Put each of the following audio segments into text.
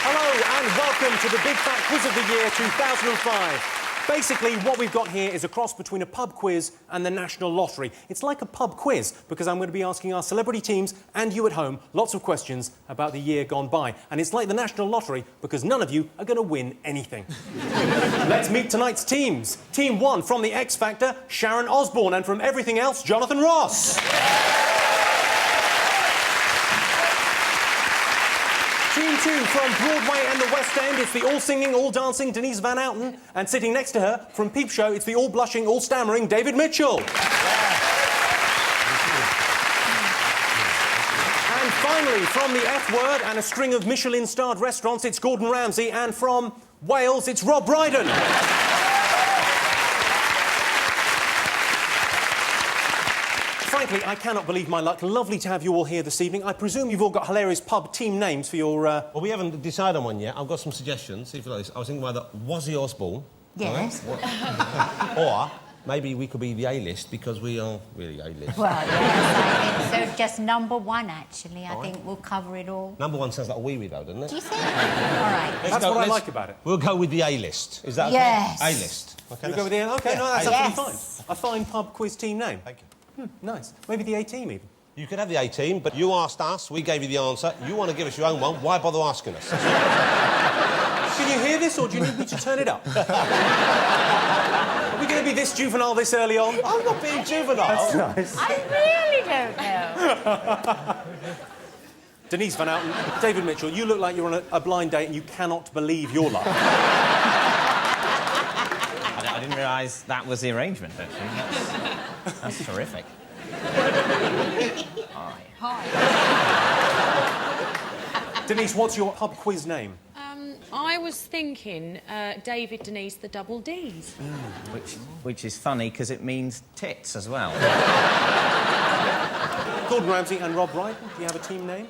Hello and welcome to the Big Fat Quiz of the Year 2005. Basically, what we've got here is a cross between a pub quiz and the National Lottery. It's like a pub quiz because I'm going to be asking our celebrity teams and you at home lots of questions about the year gone by. And it's like the National Lottery because none of you are going to win anything. Let's meet tonight's teams. Team 1 from The X Factor, Sharon Osbourne, and from everything else, Jonathan Ross. Team 2 from Broadway and the West End, it's the all-singing, all-dancing Denise Van Outen. And sitting next to her, from Peep Show, it's the all-blushing, all-stammering David Mitchell. And finally, from the F Word and a string of Michelin-starred restaurants, it's Gordon Ramsay. And from Wales, it's Rob Brydon. Frankly, I cannot believe my luck. Lovely to have you all here this evening. I presume you've all got hilarious pub team names for your... Well, we haven't decided on one yet. I've got some suggestions. See if you like this. I was thinking about the Wazzy Osbourne. Yes. Right? Or maybe we could be the A-list because we are really A-list. Well, yes, I think so. Just number one, actually. I think we'll cover it all. Number one sounds like a wee-wee, though, doesn't it? Do you think? All right. That's what I like about it. We'll go with the A-list. Is that okay? Yes. A-list. Okay, We'll go with the... OK, yeah, no, that's yes. absolutely fine. A fine pub quiz team name. Thank you. Nice. Maybe the A-team, even. You could have the A-team, but you asked us, we gave you the answer. You want to give us your own one, why bother asking us? Can you hear this, or do you need me to turn it up? Are we going to be this juvenile this early on? I'm not being juvenile. That's nice. I really don't know. Denise Van Outen, David Mitchell, you look like you're on a blind date and you cannot believe your luck. I didn't realise that was the arrangement, actually. That's terrific. Hi. Denise, what's your pub quiz name? I was thinking David, Denise, the double Ds. Which is funny because it means tits as well. Gordon Ramsay and Rob Brydon, do you have a team name?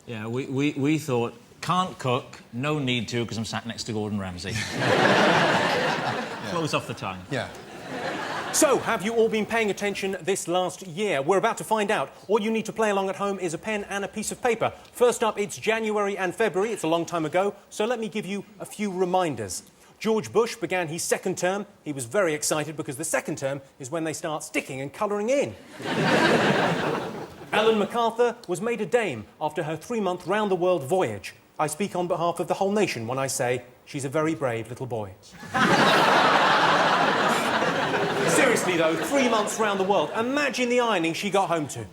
Yeah, we thought, can't cook, no need to, because I'm sat next to Gordon Ramsay. Close off the tongue. Yeah. So, have you all been paying attention this last year? We're about to find out. All you need to play along at home is a pen and a piece of paper. First up, it's January and February. It's a long time ago, so let me give you a few reminders. George Bush began his second term. He was very excited because the second term is when they start sticking and colouring in. Ellen MacArthur was made a dame after her 3-month round-the-world voyage. I speak on behalf of the whole nation when I say she's a very brave little boy. Seriously, though, 3 months round the world. Imagine the ironing she got home to.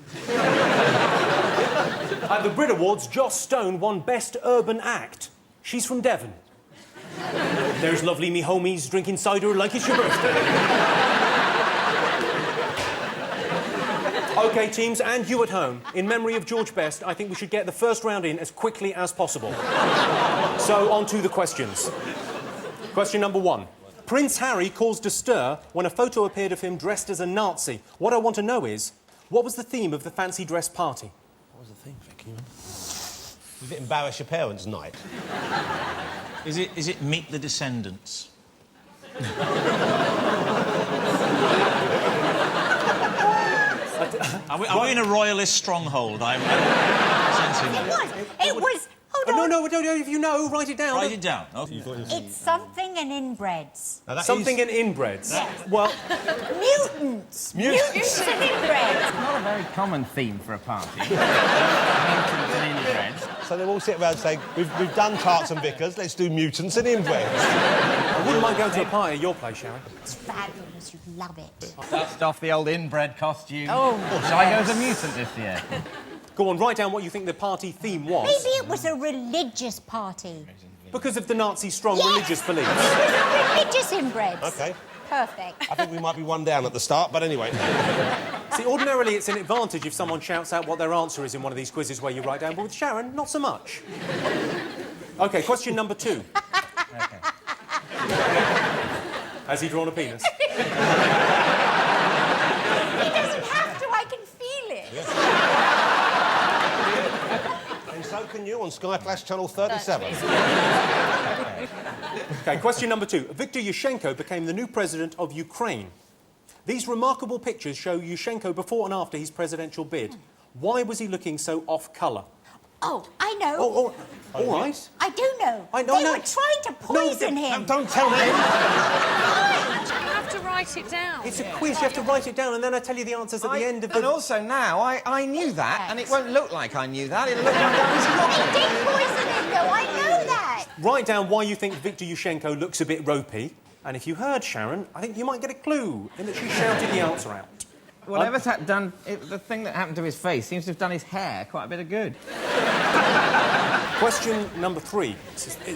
At the Brit Awards, Joss Stone won Best Urban Act. She's from Devon. There's lovely me homies drinking cider like it's your birthday. OK, teams, and you at home, in memory of George Best, I think we should get the first round in as quickly as possible. So, on to the questions. Question number 1. Prince Harry caused a stir when a photo appeared of him dressed as a Nazi. What I want to know is, what was the theme of the fancy dress party? What was the theme, Vicky? Was it embarrass your parents' night? Is it Meet the Descendants? Are we in a royalist stronghold? I'm sensing that. It was... Hold on. No, if you know, write it down. Write it down. Oh. It's something and inbreds. Something and inbreds. Yes. Well... Mutants. Mutants and inbreds. It's not a very common theme for a party. Mutants and inbreds. So they all sit around saying, we've done tarts and vicars, let's do mutants and inbreds. I wouldn't mind going to a party at your place, Sharon. It's fabulous. You'd love it. Dust off the old inbred costume. Oh. Shall I go as a mutant this year? Go on, write down what you think the party theme was. Maybe it was a religious party. Because of the Nazi strong Yes! religious beliefs. It was a religious inbreds. OK. Perfect. I think we might be one down at the start, but anyway. See, ordinarily it's an advantage if someone shouts out what their answer is in one of these quizzes where you write down, but with Sharon, not so much. OK, question number 2. OK. Has he drawn a penis? He doesn't have to. I can feel it. Yes. And so can you on Sky Flash Channel 37. OK, question number 2. Viktor Yushchenko became the new president of Ukraine. These remarkable pictures show Yushchenko before and after his presidential bid. Why was he looking so off-colour? Oh, I know. Oh, All right. I do know. I know, they no. were trying to poison him. Don't tell me. You have to write it down. It's a quiz. You have to write it down, and then I tell you the answers at the end of the... And also now, I knew that, and it won't look like I knew that. It'll look like I was wrong. They did poison him, though. I know that. Write down why you think Viktor Yushchenko looks a bit ropey. And if you heard Sharon, I think you might get a clue in that she shouted the answer out. Whatever's done, the thing that happened to his face seems to have done his hair quite a bit of good. Question number 3.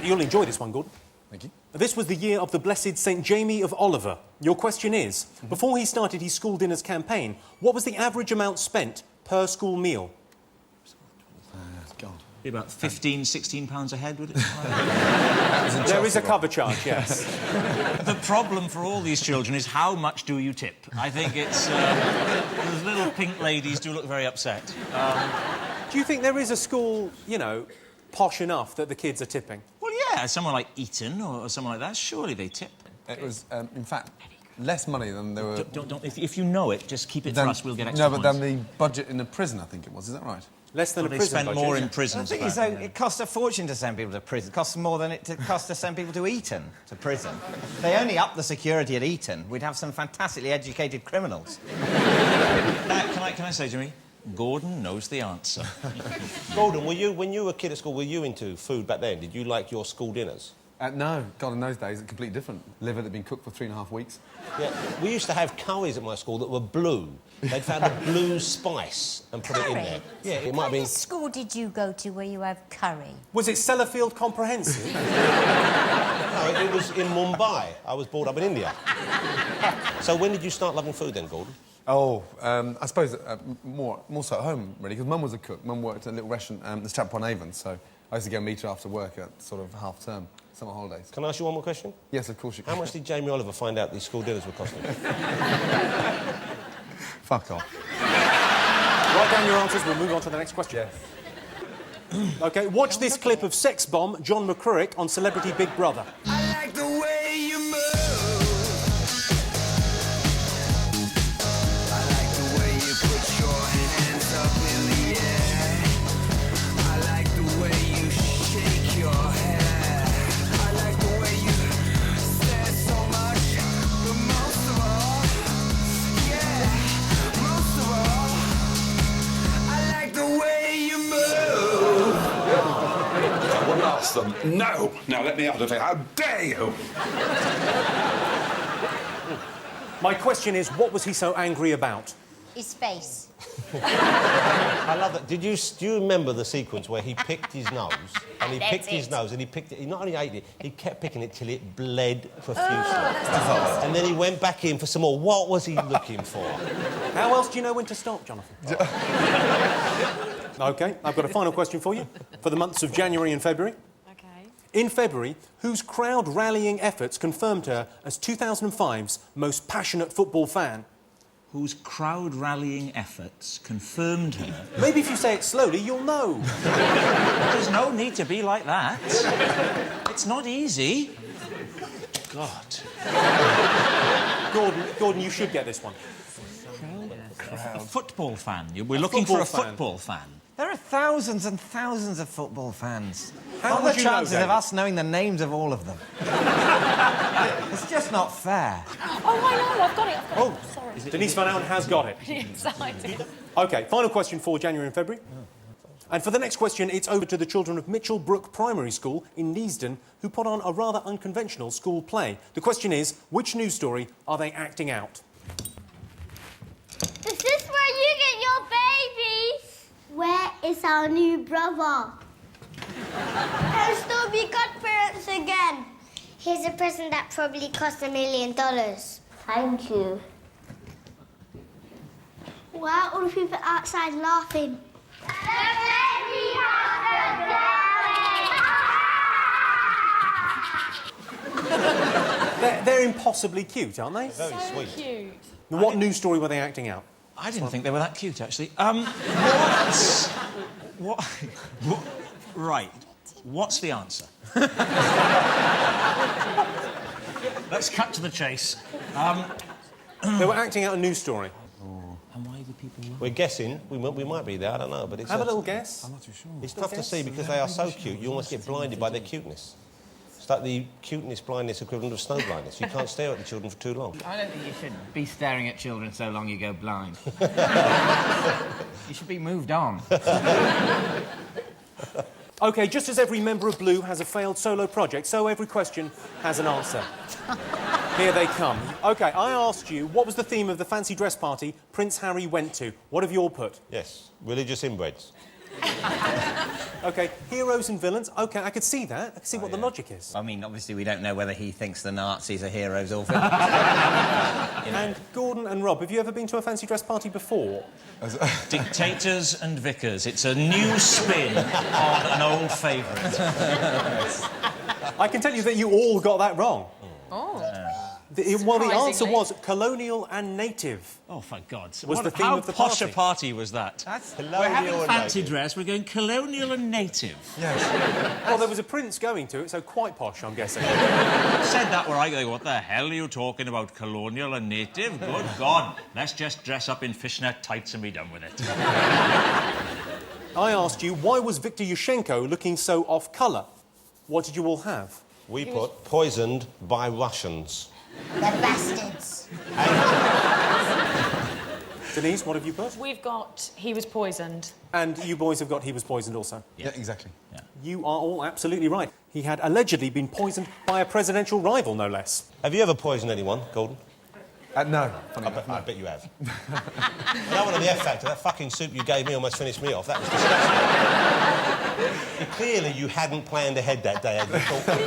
You'll enjoy this one, Gordon. Thank you. This was the year of the blessed St. Jamie of Oliver. Your question is, before he started his school dinners campaign, what was the average amount spent per school meal? God. Be about 15, £16 a head, would it? There is a cover charge, yes. The problem for all these children is how much do you tip? I think it's... those little pink ladies do look very upset. Do you think there is a school, you know, posh enough that the kids are tipping? Well, yeah, someone like Eton or someone like that, surely they tip. It was, in fact, less money than there were... If you know it, just keep it for us, we'll get extra No, but points. than the budget in the prison, I think it was. Is that right? Less than a They prison spend budget. more in The prisons. thing is, though, it costs a fortune to send people to prison. It costs more than it costs to send people to Eton, to prison. They only up the security at Eton. We'd have some fantastically educated criminals. Can I say, Jimmy? Gordon knows the answer. Gordon, when you were a kid at school, were you into food back then? Did you like your school dinners? No. God, in those days, it's completely different. Liver that had been cooked for 3.5 weeks. Yeah, we used to have curries at my school that were blue. They'd found a blue spice and put it in there. Yeah, it might have been... What school did you go to where you have curry? Was it Sellafield Comprehensive? No, it was in Mumbai. I was brought up in India. So when did you start loving food then, Gordon? Oh, I suppose more so at home, really, because Mum was a cook. Mum worked at a little restaurant, the Stratpon Avon, so I used to go meet her after work at sort of half-term, summer holidays. Can I ask you one more question? Yes, of course you can. How much did Jamie Oliver find out these school dinners were costing? Fuck off. Write down your answers, we'll move on to the next question. Yes. OK, watch this clip of sex bomb John McCririck on Celebrity Big Brother. I like the way you move. I like the way you put your hands up in the air. I like the way you shake your hair. I like the way you stare so much. But most of all, yeah, most of all, I like the way you move. One last them. No! Now let me out of here. How dare you! My question is, what was he so angry about? His face. I love that. Do you remember the sequence where he picked his nose and he That's picked his it. nose and he picked it? He not only ate it, he kept picking it till it bled profusely. And then he went back in for some more. What was he looking for? How else do you know when to stop, Jonathan? OK, I've got a final question for you for the months of January and February. OK. In February, whose crowd rallying efforts confirmed her as 2005's most passionate football fan? Whose crowd rallying efforts confirmed her. Maybe if you say it slowly, you'll know. There's no need to be like that. It's not easy. God. Gordon, you should get this one. A football fan. We're looking for a football fan. football fan. There are thousands and thousands of football fans. How What are would the you know, chances of David? us knowing the names of all of them? It's just not fair. Oh, I know, I've got it. Oh, sorry. Denise Van Outen has got it. Yes, I did. OK, final question for January and February. And for the next question, it's over to the children of Mitchell Brook Primary School in Neasden, who put on a rather unconventional school play. The question is, which news story are they acting out? Is this where you get your babies? Where is our new brother? I'll still be godparents again. Here's a present that probably cost $1 million. Thank you. Why are all the people outside laughing? They're impossibly cute, aren't they? Very sweet. Cute. What news story were they acting out? I didn't think they were that cute, actually. What? Right. What's the answer? Let's cut to the chase. They were acting out a news story. And why do people... We're guessing. We might be there, I don't know, but it's... Have a little guess. I'm not too sure. It's tough to see because they are so cute, you almost get blinded by their cuteness. It's like the cuteness blindness equivalent of snow blindness. You can't stare at the children for too long. I don't think you should be staring at children so long you go blind. You should be moved on. OK, just as every member of Blue has a failed solo project, so every question has an answer. Here they come. OK, I asked you, what was the theme of the fancy dress party Prince Harry went to? What have you all put? Yes, religious inbreds. OK, heroes and villains. OK, I could see that. I could see what the logic is. I mean, obviously, we don't know whether he thinks the Nazis are heroes or villains. And Gordon and Rob, have you ever been to a fancy dress party before? Dictators and vicars. It's a new spin on an old favourite. I can tell you that you all got that wrong. Oh. The answer was colonial and native. Oh, for God's sake. Was the theme How of the posh party. a party was that? We're having fancy dress, we're going colonial and native. Well, there was a prince going to it, so quite posh, I'm guessing. Said that where I go, what the hell are you talking about, colonial and native? Good God, let's just dress up in fishnet tights and be done with it. I asked you, why was Viktor Yushchenko looking so off-colour? What did you all have? We put poisoned by Russians. The bastards. Denise, what have you put? We've got he was poisoned. And you boys have got he was poisoned also. Yeah, exactly. Yeah. You are all absolutely right. He had allegedly been poisoned by a presidential rival, no less. Have you ever poisoned anyone, Gordon? No. Funny enough, I bet you have. That one on the F Factor, that fucking soup you gave me almost finished me off. That was disgusting. Clearly, you hadn't planned ahead that day, had you?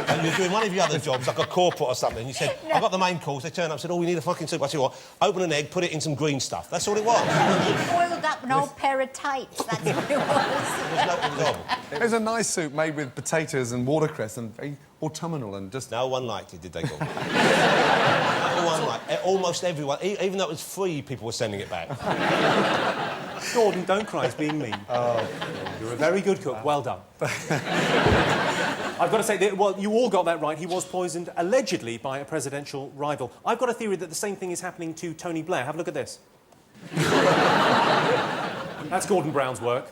And you were doing one of your other jobs, like a corporate or something. You said, I got the main course. They turned up and said, oh, we need a fucking soup. I said, what? Open an egg, put it in some green stuff. That's all it was. He boiled up an old pair of tights, that's what it was. It was a nice soup made with potatoes and watercress and very autumnal and just... No one liked it, did they, Gordon? No one liked it. Almost everyone. Even though it was free, people were sending it back. Gordon, don't cry, it's being mean. Oh. You're a very good cook, well done. I've got to say, that, well, you all got that right. He was poisoned, allegedly, by a presidential rival. I've got a theory that the same thing is happening to Tony Blair. Have a look at this. That's Gordon Brown's work.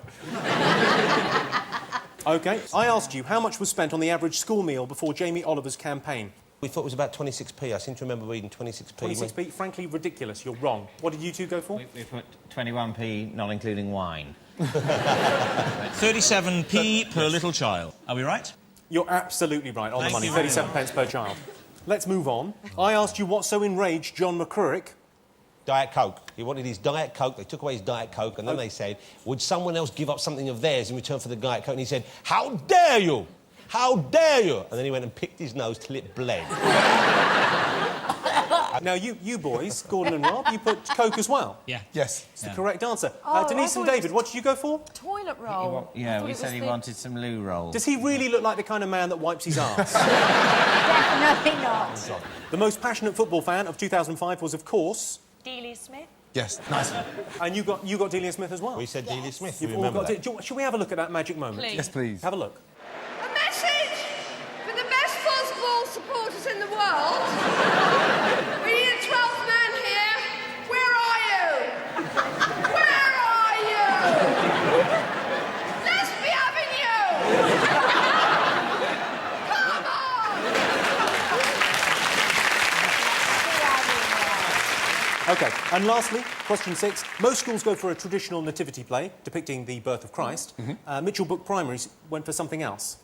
OK, I asked you how much was spent on the average school meal before Jamie Oliver's campaign. We thought it was about 26p. I seem to remember reading 26p. 26p? Frankly, ridiculous. You're wrong. What did you two go for? We put 21p, not including wine. 37p per little child. Are we right? You're absolutely right on the money. 37 pence per child. Let's move on. I asked you what so enraged John McCurrick. Diet Coke. He wanted his Diet Coke. They took away his Diet Coke, and then they said, would someone else give up something of theirs in return for the Diet Coke? And he said, how dare you? How dare you? And then he went and picked his nose till it bled. Now, you boys, Gordon and Rob, you put Coke as well. Yeah. Yes. It's the correct answer. Oh, Denise and David, what did you go for? Toilet roll. Yeah, we said he wanted some loo rolls. Does he really look like the kind of man that wipes his arse? Definitely not. The most passionate football fan of 2005 was, of course... Delia Smith. Yes, nice one. And you got Delia Smith as well? We said Delia Smith. You've You all remember got that? Should we have a look at that magic moment? Please. Yes, please. Have a look. A message for the best football supporters in the world. We need a 12th man here. Where are you? Where are you? Let's be having you. Come on. OK, and lastly, question 6. Most schools go for a traditional nativity play depicting the birth of Christ. Mitchell Brook Primaries went for something else.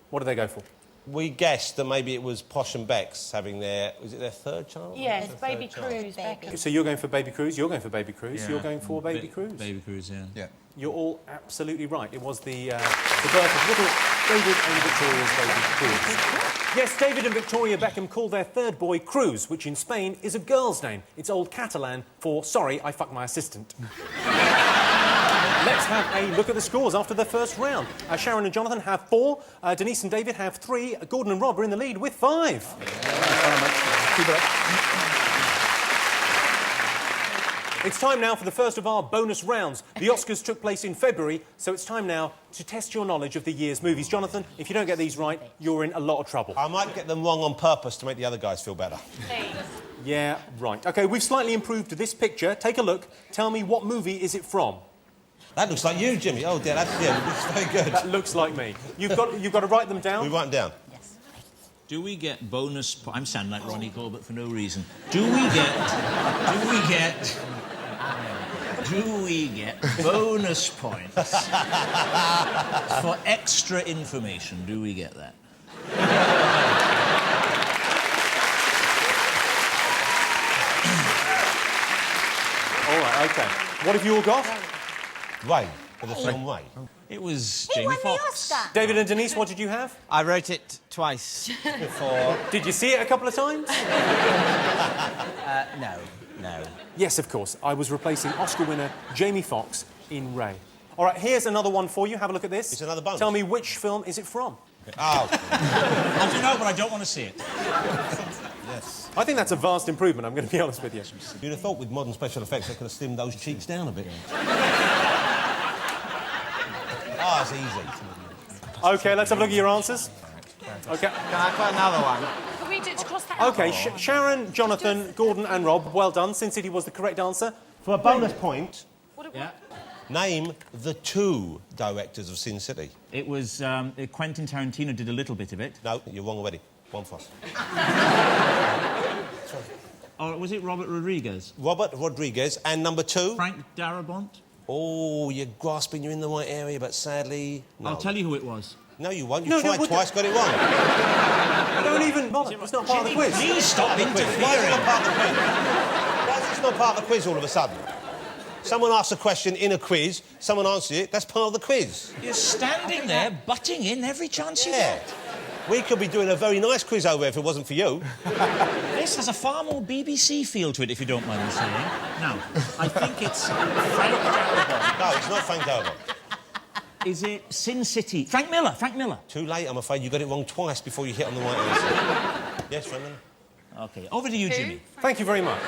What did they go for? We guessed that maybe it was Posh and Bex having their... Was it their third child? Yes, Baby Cruise. Beckham. So you're going for Baby Cruise, you're going for Baby Cruise, you're going for Baby Cruise. Baby Cruise, yeah. Yeah. You're all absolutely right. It was the birth of little David and Victoria's Baby Cruise. Yes, David and Victoria Beckham called their third boy Cruz, which in Spain is a girl's name. It's Old Catalan for, sorry, I fucked my assistant. Let's have a look at the scores after the first round. Sharon and Jonathan have 4, Denise and David have 3, Gordon and Rob are in the lead with 5. Keep it up. It's time now for the first of our bonus rounds. The Oscars took place in February, so it's time now to test your knowledge of the year's movies. Jonathan, if you don't get these right, you're in a lot of trouble. I might get them wrong on purpose to make the other guys feel better. Please. Yeah, right. OK, we've slightly improved this picture. Take a look. Tell me what movie is it from? That looks like you, Jimmy. Oh, dear, that's very good. That looks like me. You've got to write them down. We write them down. Yes. Do we get bonus... I'm sounding like Ronnie Corbett for no reason. Do we get bonus points for extra information? Do we get that? All right, OK. What have you all got? Ray, for the film Ray. It was He Jamie won the Foxx. Oscar. David and Denise, what did you have? I wrote it twice for... Did you see it a couple of times? No. Yes, of course. I was replacing Oscar winner Jamie Foxx in Ray. All right, here's another one for you. Have a look at this. It's another bonus. Tell me which film is it from? Oh. I do know, but I don't want to see it. Yes. I think that's a vast improvement, I'm going to be honest with you. You'd have thought with modern special effects they could have slimmed those cheeks down a bit. Ah, it's easy. OK, let's have a look at your answers. OK. Can I put another one? Can we just cross that OK, out? Sharon, Jonathan, Gordon and Rob, well done. Sin City was the correct answer. For a bonus point, Yeah. name the 2 directors of Sin City. It was Quentin Tarantino did a little bit of it. No, you're wrong already. One for us. Or was it Robert Rodriguez? Robert Rodriguez. And number 2? Frank Darabont? Oh, you're grasping, you're in the right area, but sadly... No. I'll tell you who it was. No, you won't. You No, tried twice, got it wrong. Don't even bother. It's not part of the quiz. Please stop Why is it interfering. not part of the quiz? Why is this not part of the quiz all of a sudden? Someone asks a question in a quiz, someone answers it, that's part of the quiz. You're standing there, butting in every chance you Yeah. get. We could be doing a very nice quiz over here if it wasn't for you. This has a far more BBC feel to it, if you don't mind me saying. Now, I think it's Frank Darabont. No, it's not Frank Darabont. Is it Sin City? Frank Miller. Too late, I'm afraid. You got it wrong twice before you hit on the right answer. Yes, Frank Miller. OK, over to you, Jimmy. Thank you very much.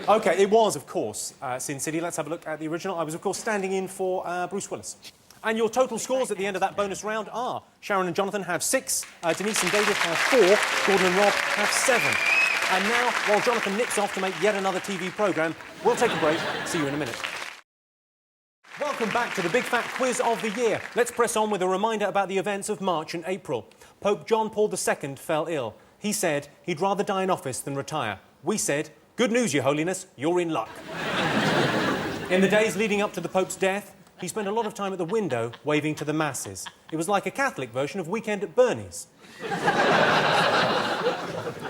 OK, it was, of course, Sin City. Let's have a look at the original. I was, of course, standing in for Bruce Willis. And your total scores at the end of that bonus round are Sharon and Jonathan have 6, Denise and David have 4, Gordon and Rob have 7. And now, while Jonathan nips off to make yet another TV programme, we'll take a break. See you in a minute. Welcome back to the Big Fat Quiz of the Year. Let's press on with a reminder about the events of March and April. Pope John Paul II fell ill. He said he'd rather die in office than retire. We said, good news, Your Holiness, you're in luck. In the days leading up to the Pope's death, he spent a lot of time at the window waving to the masses. It was like a Catholic version of Weekend at Bernie's.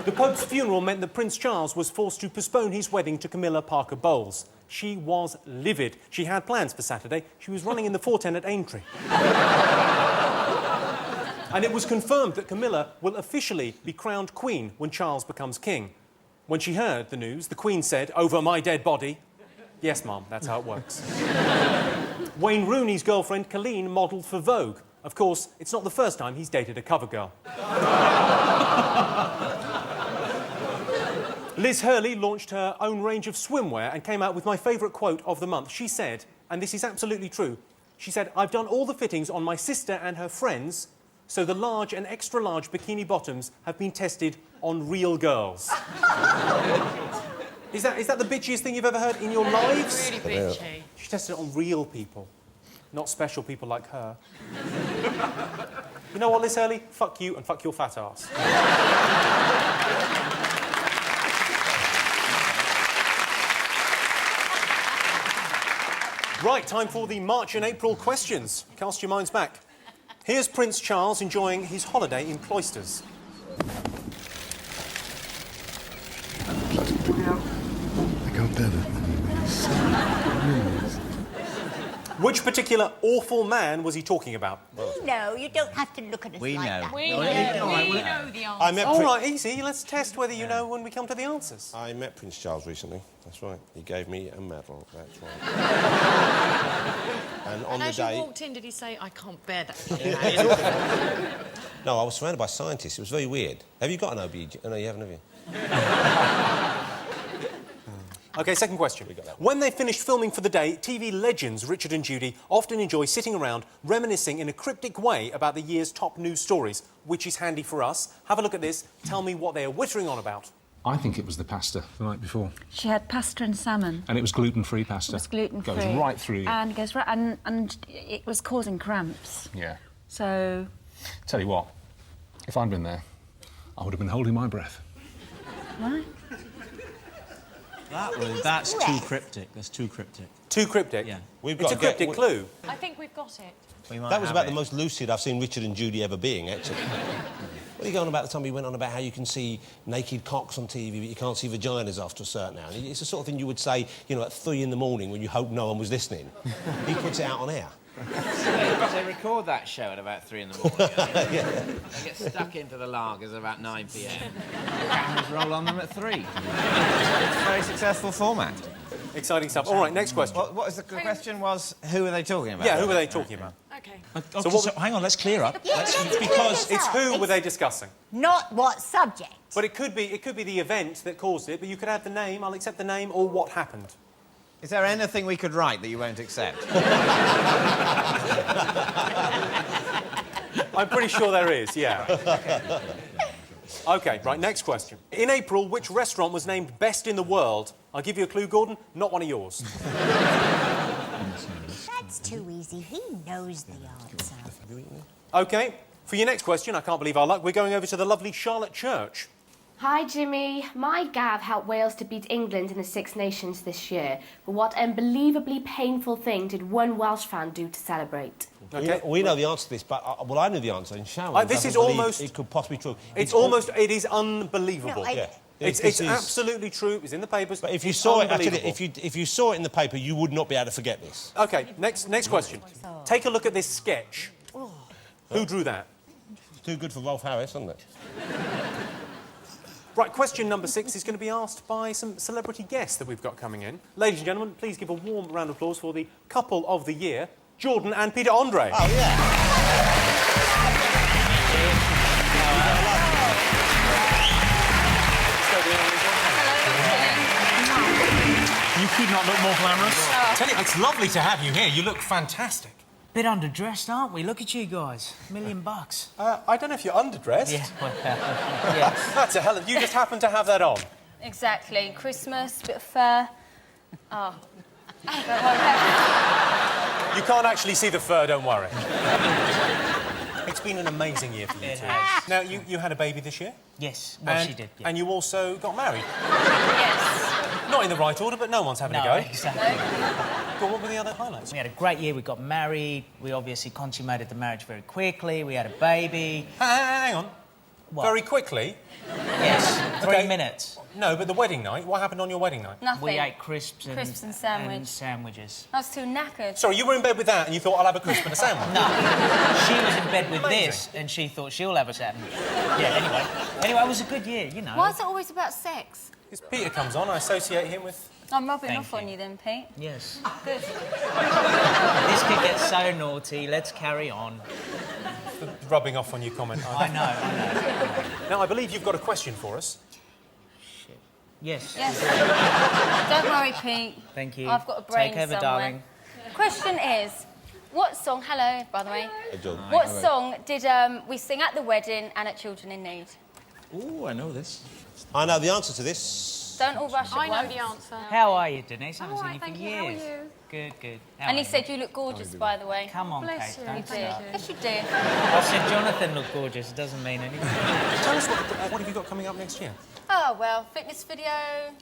The Pope's funeral meant that Prince Charles was forced to postpone his wedding to Camilla Parker Bowles. She was livid. She had plans for Saturday. She was running in the 410 at Aintree. And it was confirmed that Camilla will officially be crowned Queen when Charles becomes King. When she heard the news, the Queen said, over my dead body. Yes, Mum, that's how it works. Wayne Rooney's girlfriend, Colleen, modelled for Vogue. Of course, it's not the first time he's dated a cover girl. Liz Hurley launched her own range of swimwear and came out with my favourite quote of the month. She said, and this is absolutely true, she said, I've done all the fittings on my sister and her friends, so the large and extra large bikini bottoms have been tested on real girls. Is that the bitchiest thing you've ever heard in your lives? Really bitchy. She tested it on real people, not special people like her. You know what, Liz Hurley? Fuck you and fuck your fat ass. Right, time for the March and April questions. Cast your minds back. Here's Prince Charles enjoying his holiday in Cloisters. I got better. Which particular awful man was he talking about? We know. You don't have to look at us We like know. that. We know the answer. I met All right, easy. Let's test whether you know when we come to the answers. I met Prince Charles recently. That's right. He gave me a medal. That's right. And on And the as day... you walked in, did he say, I can't bear that? No, I was surrounded by scientists. It was very weird. Have you got an OB? Oh, no, you haven't, have you? OK, second question. When they finished filming for the day, TV legends Richard and Judy often enjoy sitting around reminiscing in a cryptic way about the year's top news stories, which is handy for us. Have a look at this. Tell me what they are whittering on about. I think it was the pasta the night before. She had pasta and salmon. And it was gluten-free pasta. It was gluten-free. Goes right through you. And goes right... And it was causing cramps. Yeah. So... Tell you what, if I'd been there, I would have been holding my breath. What? That's too cryptic. That's too cryptic. Too cryptic? Yeah. It's a cryptic clue. I think we've got it. That was about the most lucid I've seen Richard and Judy ever being, actually. What are you going on about the time he went on about how you can see naked cocks on TV, but you can't see vaginas after a certain hour? It's the sort of thing you would say, you know, at 3 in the morning when you hope no one was listening. He puts it out on air. They record that show at about 3 in the morning. Yeah. They get stuck into the lagers about 9 p.m. Cameras roll on them at 3. It's a very successful format. Exciting stuff. All right, next question. What was the question was, who are they talking about? Yeah, who were they talking about? OK. So hang on, let's clear up. Because it's who were they discussing? Not what subject. But it could be the event that caused it, but you could add the name, I'll accept the name, or what happened. Is there anything we could write that you won't accept? I'm pretty sure there is, yeah. OK, right, next question. In April, which restaurant was named Best in the World? I'll give you a clue, Gordon, not one of yours. That's too easy. He knows the answer. OK, for your next question, I can't believe our luck, we're going over to the lovely Charlotte Church. Hi, Jimmy. My Gav helped Wales to beat England in the Six Nations this year. But what unbelievably painful thing did one Welsh fan do to celebrate? Okay. We know the answer to this, but well, I knew the answer. And Sharon this is doesn't believe almost... it could possibly be true. It is unbelievable. No, Yeah. It's absolutely true. It was in the papers. But if you saw it, actually, if you saw it in the paper, you would not be able to forget this. OK, next question. Take a look at this sketch. Who drew that? Too good for Rolf Harris, isn't it? Right, question number 6 is going to be asked by some celebrity guests that we've got coming in. Ladies and gentlemen, please give a warm round of applause for the couple of the year, Jordan and Peter Andre. Oh, yeah. You could not look more glamorous. Tell you, it's lovely to have you here. You look fantastic. Bit underdressed, aren't we? Look at you guys. $1 million. I don't know if you're underdressed. Yeah, well, yes. That's a hell of... You just happen to have that on. Exactly. Christmas, bit of fur. Oh. You can't actually see the fur, don't worry. It's been an amazing year for you two. Now, you had a baby this year? Yes, well, she did, yeah. And you also got married? Yes. Not in the right order, but no one's having a go. Exactly. But what were the other highlights? We had a great year. We got married. We obviously consummated the marriage very quickly. We had a baby. Hang on. What? Very quickly? Yes, 3 minutes. No, but the wedding night, what happened on your wedding night? Nothing. We ate crisps and sandwiches. I was too knackered. Sorry, you were in bed with that and you thought, I'll have a crisp and a sandwich? No. She was in bed with this and she thought she'll have a sandwich. Yeah, anyway, it was a good year, you know. Why is it always about sex? Because Peter comes on, I associate him with... I'm rubbing off on you then, Pete. Yes. Good. This kid gets so naughty. Let's carry on. The rubbing off on you comment. I know. Now, I believe you've got a question for us. Shit. Yes. Yes. Don't worry, Pete. Thank you. I've got a brain Take over, somewhere. darling. Question is, what song... Hello, by the way. Hey, John. What song did we sing at the wedding and at Children in Need? Ooh, I know this. I know the answer to this. Don't all rush at I know once. the answer. How are you, Denise? I haven't All seen right, you for thank you. years. How are you? Good, good. How And are he you? said you look gorgeous, by the way. Come on, Bless Kate. you. Don't You did. start. Yes, you did. I said Jonathan looked gorgeous. It doesn't mean anything. Tell us, what have you got coming up next year? Oh, well, fitness video.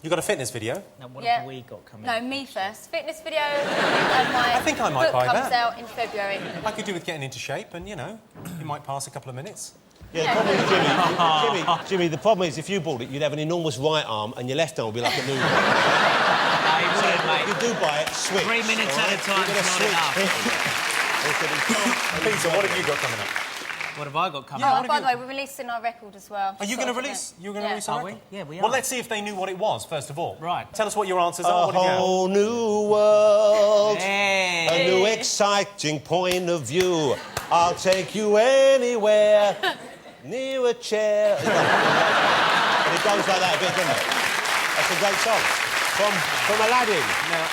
You got a fitness video? Now, what Yeah. have we got coming No, up? me first. Fitness video. And my I think I might book buy comes that. out in February. I could do with getting into shape and, you know, you might pass a couple of minutes. Yeah, the problem is, Jimmy, the problem is if you bought it, you'd have an enormous right arm and your left arm would be like a new one. No, you wouldn't, mate. If you do buy it, switch. 3 minutes all at a right? time You're is gonna not switch. Peter, what have you got coming up? What have I got coming Oh, up? by the way, we're releasing our record as well. Are you going to release? You're going to release Are a we? record? Yeah, we are. Well, let's see if they knew what it was, first of all. Right. Tell us what your answers are. A What have you got? whole new world, Hey. a new exciting point of view. I'll take you anywhere, near a chair. And it goes like that a bit, doesn't it? That's a great song. From Aladdin. Now,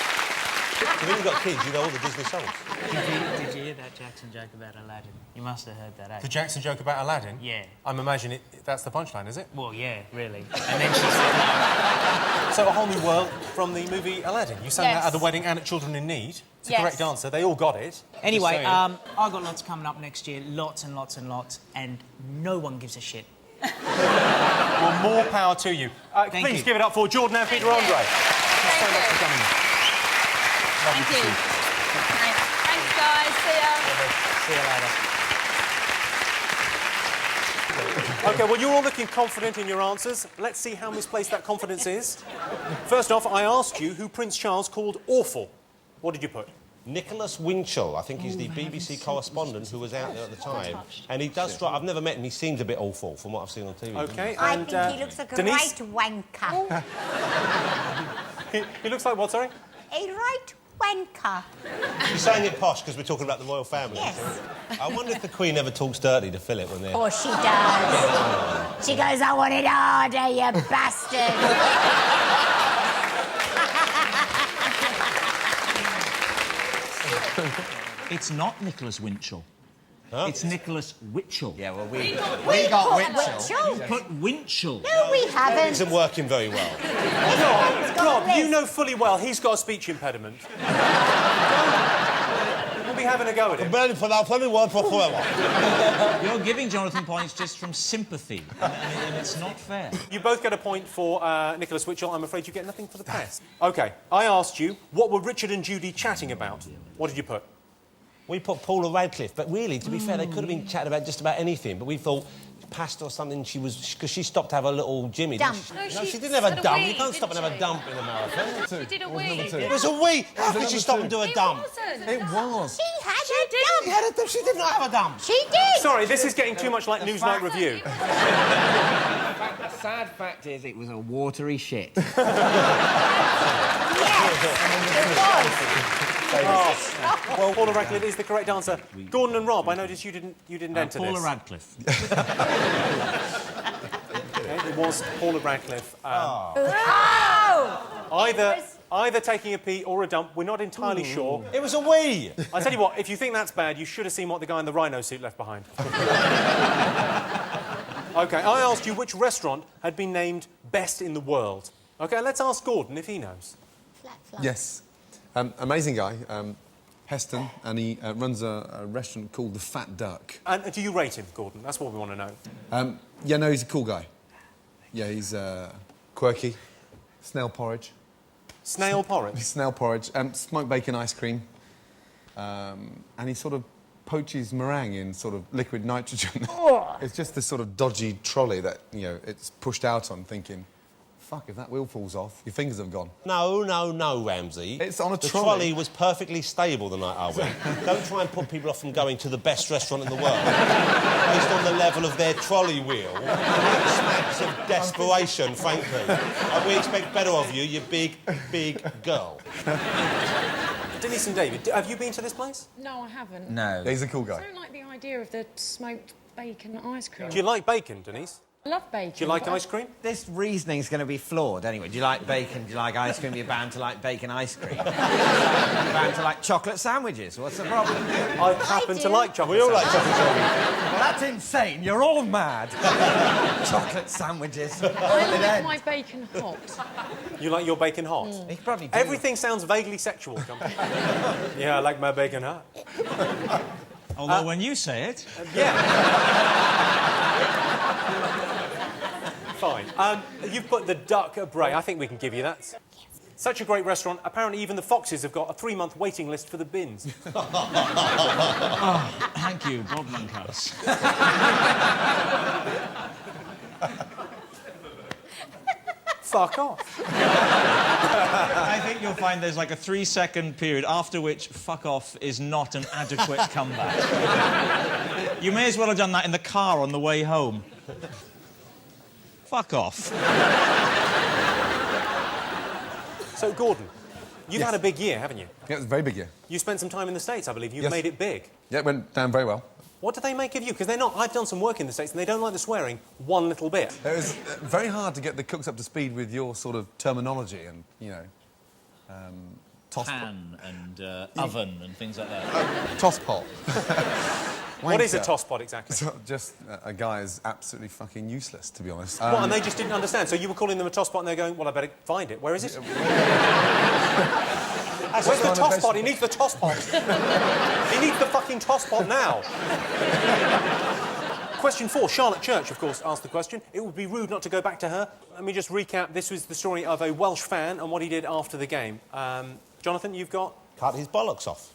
When you've got kids, you know all the Disney songs. Did you hear that Jackson joke about Aladdin? You must have heard that, The Jackson joke about Aladdin? Yeah. I'm imagining that's the punchline, is it? Well, yeah, really. And then she said no. So, A Whole New World from the movie Aladdin. You sang that Yes. at the wedding and at Children in Need. It's a Yes. correct answer. They all got it. Anyway, Just saying. I've got lots coming up next year. Lots and lots and lots. And no one gives a shit. Well, more power to you. Please give it up for Jordan and Peter Andre. Thanks so much for coming in. Thank you. Thanks, guys. See ya. See you later. OK, well, you're all looking confident in your answers. Let's see how misplaced that confidence is. First off, I asked you who Prince Charles called awful. What did you put? Nicholas Winchell, I think he's the BBC correspondent who was out there at the time. And he does strike... I've never met him. He seems a bit awful from what I've seen on TV. OK, I and... think he looks like a Denise? right wanker. He looks like what, sorry? A right wanker. You're saying it posh because we're talking about the royal family. Yes. I wonder if the Queen ever talks dirty to Philip when they're... Of course she does. She goes, I want it harder, you bastard. It's not Nicholas Winchell. Huh? It's Nicholas Witchell. Yeah, well, we got Winchell. You put Winchell. No, we It haven't. isn't working very well. Rob, you know fully well he's got a speech impediment. We'll be having a go at him. You're giving Jonathan points just from sympathy, and it's not fair. You both get a point for Nicholas Witchell. I'm afraid you get nothing for the press. OK, I asked you, what were Richard and Judy chatting about? What did you put? We put Paula Radcliffe, but really, to be fair, they could have been chatting about just about anything, but we thought pasta or something, because she stopped to have a little Jimmy. Dump. No, she didn't have a dump. You can't stop and have a dump in a marathon. She did a wee. It was a wee. How could she stop and do a dump? It was. She had a dump. She did not have a dump. She did. Sorry, this is getting too much like Newsnight Review. The sad fact is, it was a watery shit. Yes, it was. Well, Paula Radcliffe is the correct answer. Gordon and Rob, I noticed you didn't enter Paula this. Radcliffe. Okay, it was Paula Radcliffe. Oh! Either taking a pee or a dump. We're not entirely sure. It was a wee. I tell you what, if you think that's bad, you should have seen what the guy in the rhino suit left behind. OK, I asked you which restaurant had been named best in the world. OK, let's ask Gordon if he knows. Yes. Amazing guy, Heston, and he runs a restaurant called The Fat Duck. And do you rate him, Gordon? That's what we want to know. Yeah, no, he's a cool guy. Yeah, he's quirky. Snail porridge. Snail porridge? Snail porridge. Smoked bacon ice cream. And he sort of poaches meringue in sort of liquid nitrogen. It's just this sort of dodgy trolley that, you know, it's pushed out on thinking, fuck, if that wheel falls off, your fingers have gone. No, Ramsay. It's on a the trolley. trolley was perfectly stable the night I went. Don't try and put people off from going to the best restaurant in the world based on the level of their trolley wheel. Smacks of desperation, frankly. And we expect better of you, you big girl. Denise and David, have you been to this place? No, I haven't. No. Yeah, he's a cool guy. I don't like the idea of the smoked bacon ice cream. Do you like bacon, Denise? I love bacon. Do you like ice cream? This reasoning's going to be flawed anyway. Do you like bacon? Do you like ice cream? You're bound to like bacon ice cream. You're bound to like chocolate sandwiches. What's the problem? I happen to like chocolate. We all like sandwiches. chocolate sandwiches. Well, that's insane. You're all mad. Chocolate sandwiches. I like my bacon hot. You like your bacon hot? You could probably do. Everything sounds vaguely sexual. Yeah, I like my bacon hot. Although when you say it... Yeah. Fine. You've put the Duck at Bray. I think we can give you that. Such a great restaurant. Apparently even the Foxes have got a 3-month waiting list for the bins. Oh, thank you, Bob Monkhouse. Fuck off. I think you'll find there's like a 3-second period after which fuck off is not an adequate comeback. You may as well have done that in the car on the way home. Fuck off. So, Gordon, you've had a big year, haven't you? Yeah, it was a very big year. You spent some time in the States, I believe. You've Yes. made it big. Yeah, it went down very well. What do they make of you? Because they're not... I've done some work in the States and they don't like the swearing one little bit. It was very hard to get the cooks up to speed with your sort of terminology and, you know, pan and oven and things like that. Toss pot. What is a Wanker. toss pot exactly? So just a guy is absolutely fucking useless, to be honest. What, and they just didn't understand? So you were calling them a toss pot and they're going, well, I better find it. Where is it? Where's the toss pot? He needs the toss pot. He needs the fucking toss pot now. Question 4. Charlotte Church, of course, asked the question. It would be rude not to go back to her. Let me just recap. This was the story of a Welsh fan and what he did after the game. Jonathan, you've got... Cut his bollocks off.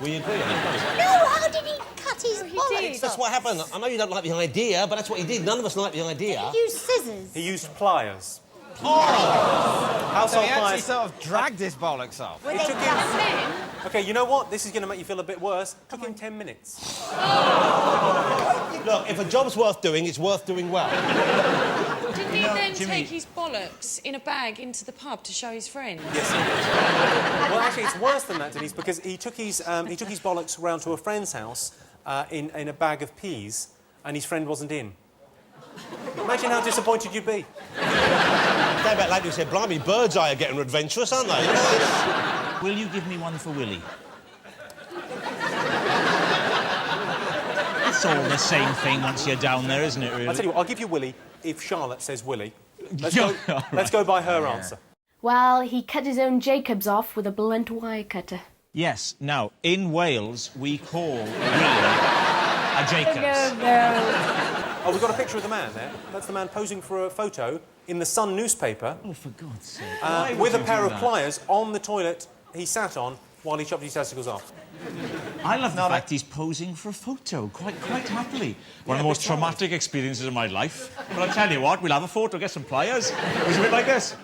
We agree on that. No, how did he cut his bollocks? That's what happened. I know you don't like the idea, but that's what he did. None of us like the idea. He used scissors. He used pliers. So Household he actually pliers. sort of dragged his bollocks off. Were they men? OK, you know what? This is going to make you feel a bit worse. Took him 10 minutes. Look, if a job's worth doing, it's worth doing well. Didn't he then take his bollocks in a bag into the pub to show his friends? Yes, he did. Well, actually, it's worse than that, Denise, because he took his bollocks round to a friend's house in a bag of peas, and his friend wasn't in. Imagine how disappointed you'd be. Came back later and said, blimey, Bird's Eye are getting adventurous, aren't they? Will you give me one for Willie? It's all the same thing once you're down there, isn't it, really? I'll tell you what, I'll give you Willie if Charlotte says Willie. Let's Yeah, go, all let's go by her answer. Well, he cut his own Jacobs off with a blunt wire cutter. Yes. Now, in Wales, we call Willie a Jacobs. Oh, we've got a picture of the man there. That's the man posing for a photo in the Sun newspaper. Oh, for God's sake. Why would with a you pair do of that? pliers on the toilet he sat on while he chopped his testicles off. I love the fact he's posing for a photo, quite happily. One of the most traumatic experiences of my life. But I'll tell you what, we'll have a photo, get some pliers. It was a bit like this.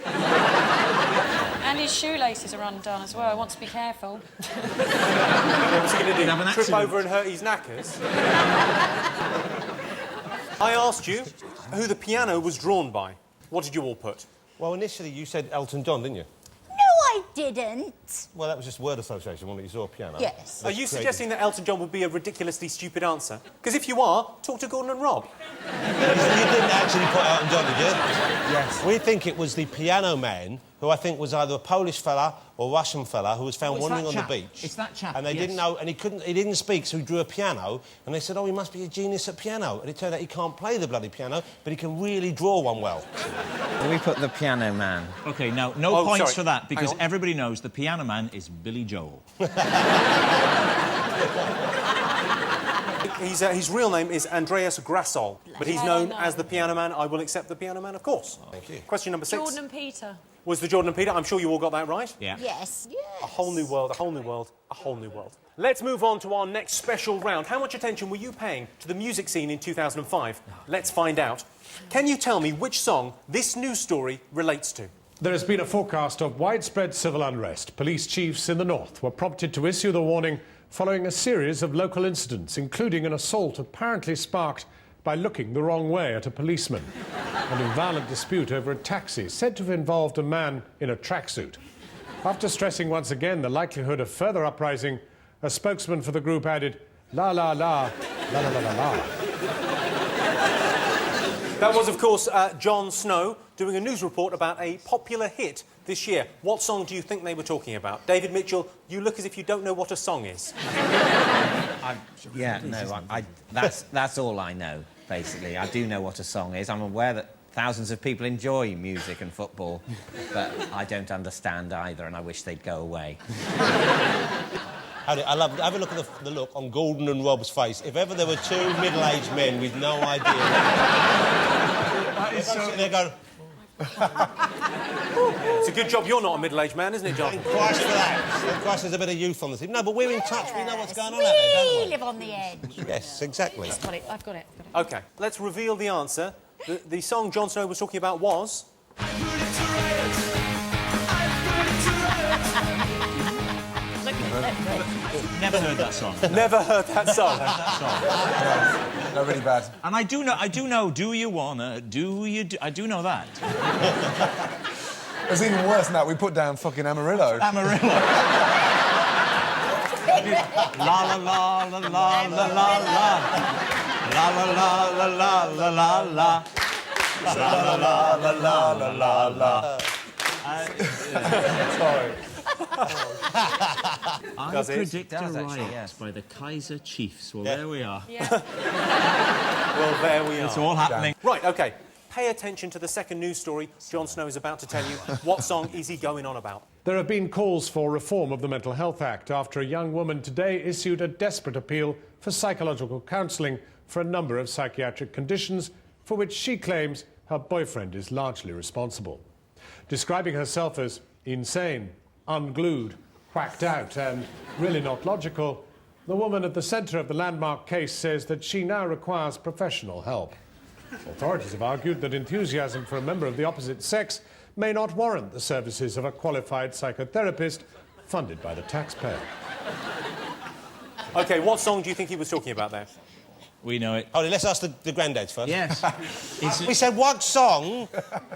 And his shoelaces are undone as well. I want to be careful. What's he going to do? Have an Trip accident. over and hurt his knackers? I asked you who the piano was drawn by. What did you all put? Well, initially you said Elton John, didn't you? No, I didn't. Well, that was just word association, wasn't it? You saw a piano. Yes. Are you suggesting that Elton John would be a ridiculously stupid answer? Because if you are, talk to Gordon and Rob. You didn't actually put Elton John, did you? Yes. We think it was the piano man, who I think was either a Polish fella or Russian fella, who was found it's wandering that on the chap. beach. It's that chap, And they yes. didn't know, and he didn't speak, so he drew a piano, and they said, oh, he must be a genius at piano. And it turned out he can't play the bloody piano, but he can really draw one well. We put the piano man. OK, now, no points sorry. for that, because Hang on. everybody knows the piano man is Billy Joel. His real name is Andreas Grassol, but he's known as the Piano Man. I will accept the Piano Man, of course. Thank you. Question number 6 Jordan and Peter. was the Jordan and Peter. I'm sure you all got that right. Yeah. Yes. A whole new world, a whole new world, a whole new world. Let's move on to our next special round. How much attention were you paying to the music scene in 2005? Let's find out. Can you tell me which song this news story relates to? There has been a forecast of widespread civil unrest. Police chiefs in the north were prompted to issue the warning following a series of local incidents, including an assault apparently sparked by looking the wrong way at a policeman, and a violent dispute over a taxi said to have involved a man in a tracksuit. After stressing once again the likelihood of further uprising, a spokesman for the group added, la la la, la la la la la. That was, of course, Jon Snow doing a news report about a popular hit this year. What song do you think they were talking about? David Mitchell, you look as if you don't know what a song is. That's all I know, basically. I do know what a song is. I'm aware that thousands of people enjoy music and football, but I don't understand either, and I wish they'd go away. I love. Have a look at the look on Gordon and Rob's face. If ever there were two middle-aged men with no idea, they're going. It's a good job you're not a middle-aged man, isn't it, John? Thank Christ for that. Thank Christ there's a bit of youth on the team. No, but we're in touch. We know what's going on out there, don't We we? live on the edge. Yes, exactly. I've got it. OK, let's reveal the answer. The song Jon Snow was talking about was... Never heard that song. Never heard that song. No, really bad. And I do know, do you wanna, do you do... I do know that. It was even worse than that. We put down fucking Amarillo. Amarillo. La la la la la la la la. La la la la la la la la. La la la la la la la. Sorry. I Does it? predict a Does, actually, riot yes. by the Kaiser Chiefs. Well, there we are. Well, there we are. It's all happening. Right, OK. Pay attention to the second news story Jon Snow is about to tell you. What song is he going on about? There have been calls for reform of the Mental Health Act after a young woman today issued a desperate appeal for psychological counselling for a number of psychiatric conditions for which she claims her boyfriend is largely responsible. Describing herself as insane, unglued, whacked out and really not logical, the woman at the centre of the landmark case says that she now requires professional help. Authorities have argued that enthusiasm for a member of the opposite sex may not warrant the services of a qualified psychotherapist funded by the taxpayer. OK, what song do you think he was talking about there? We know it. Oh, let's ask the granddads first. Yes. We said, what song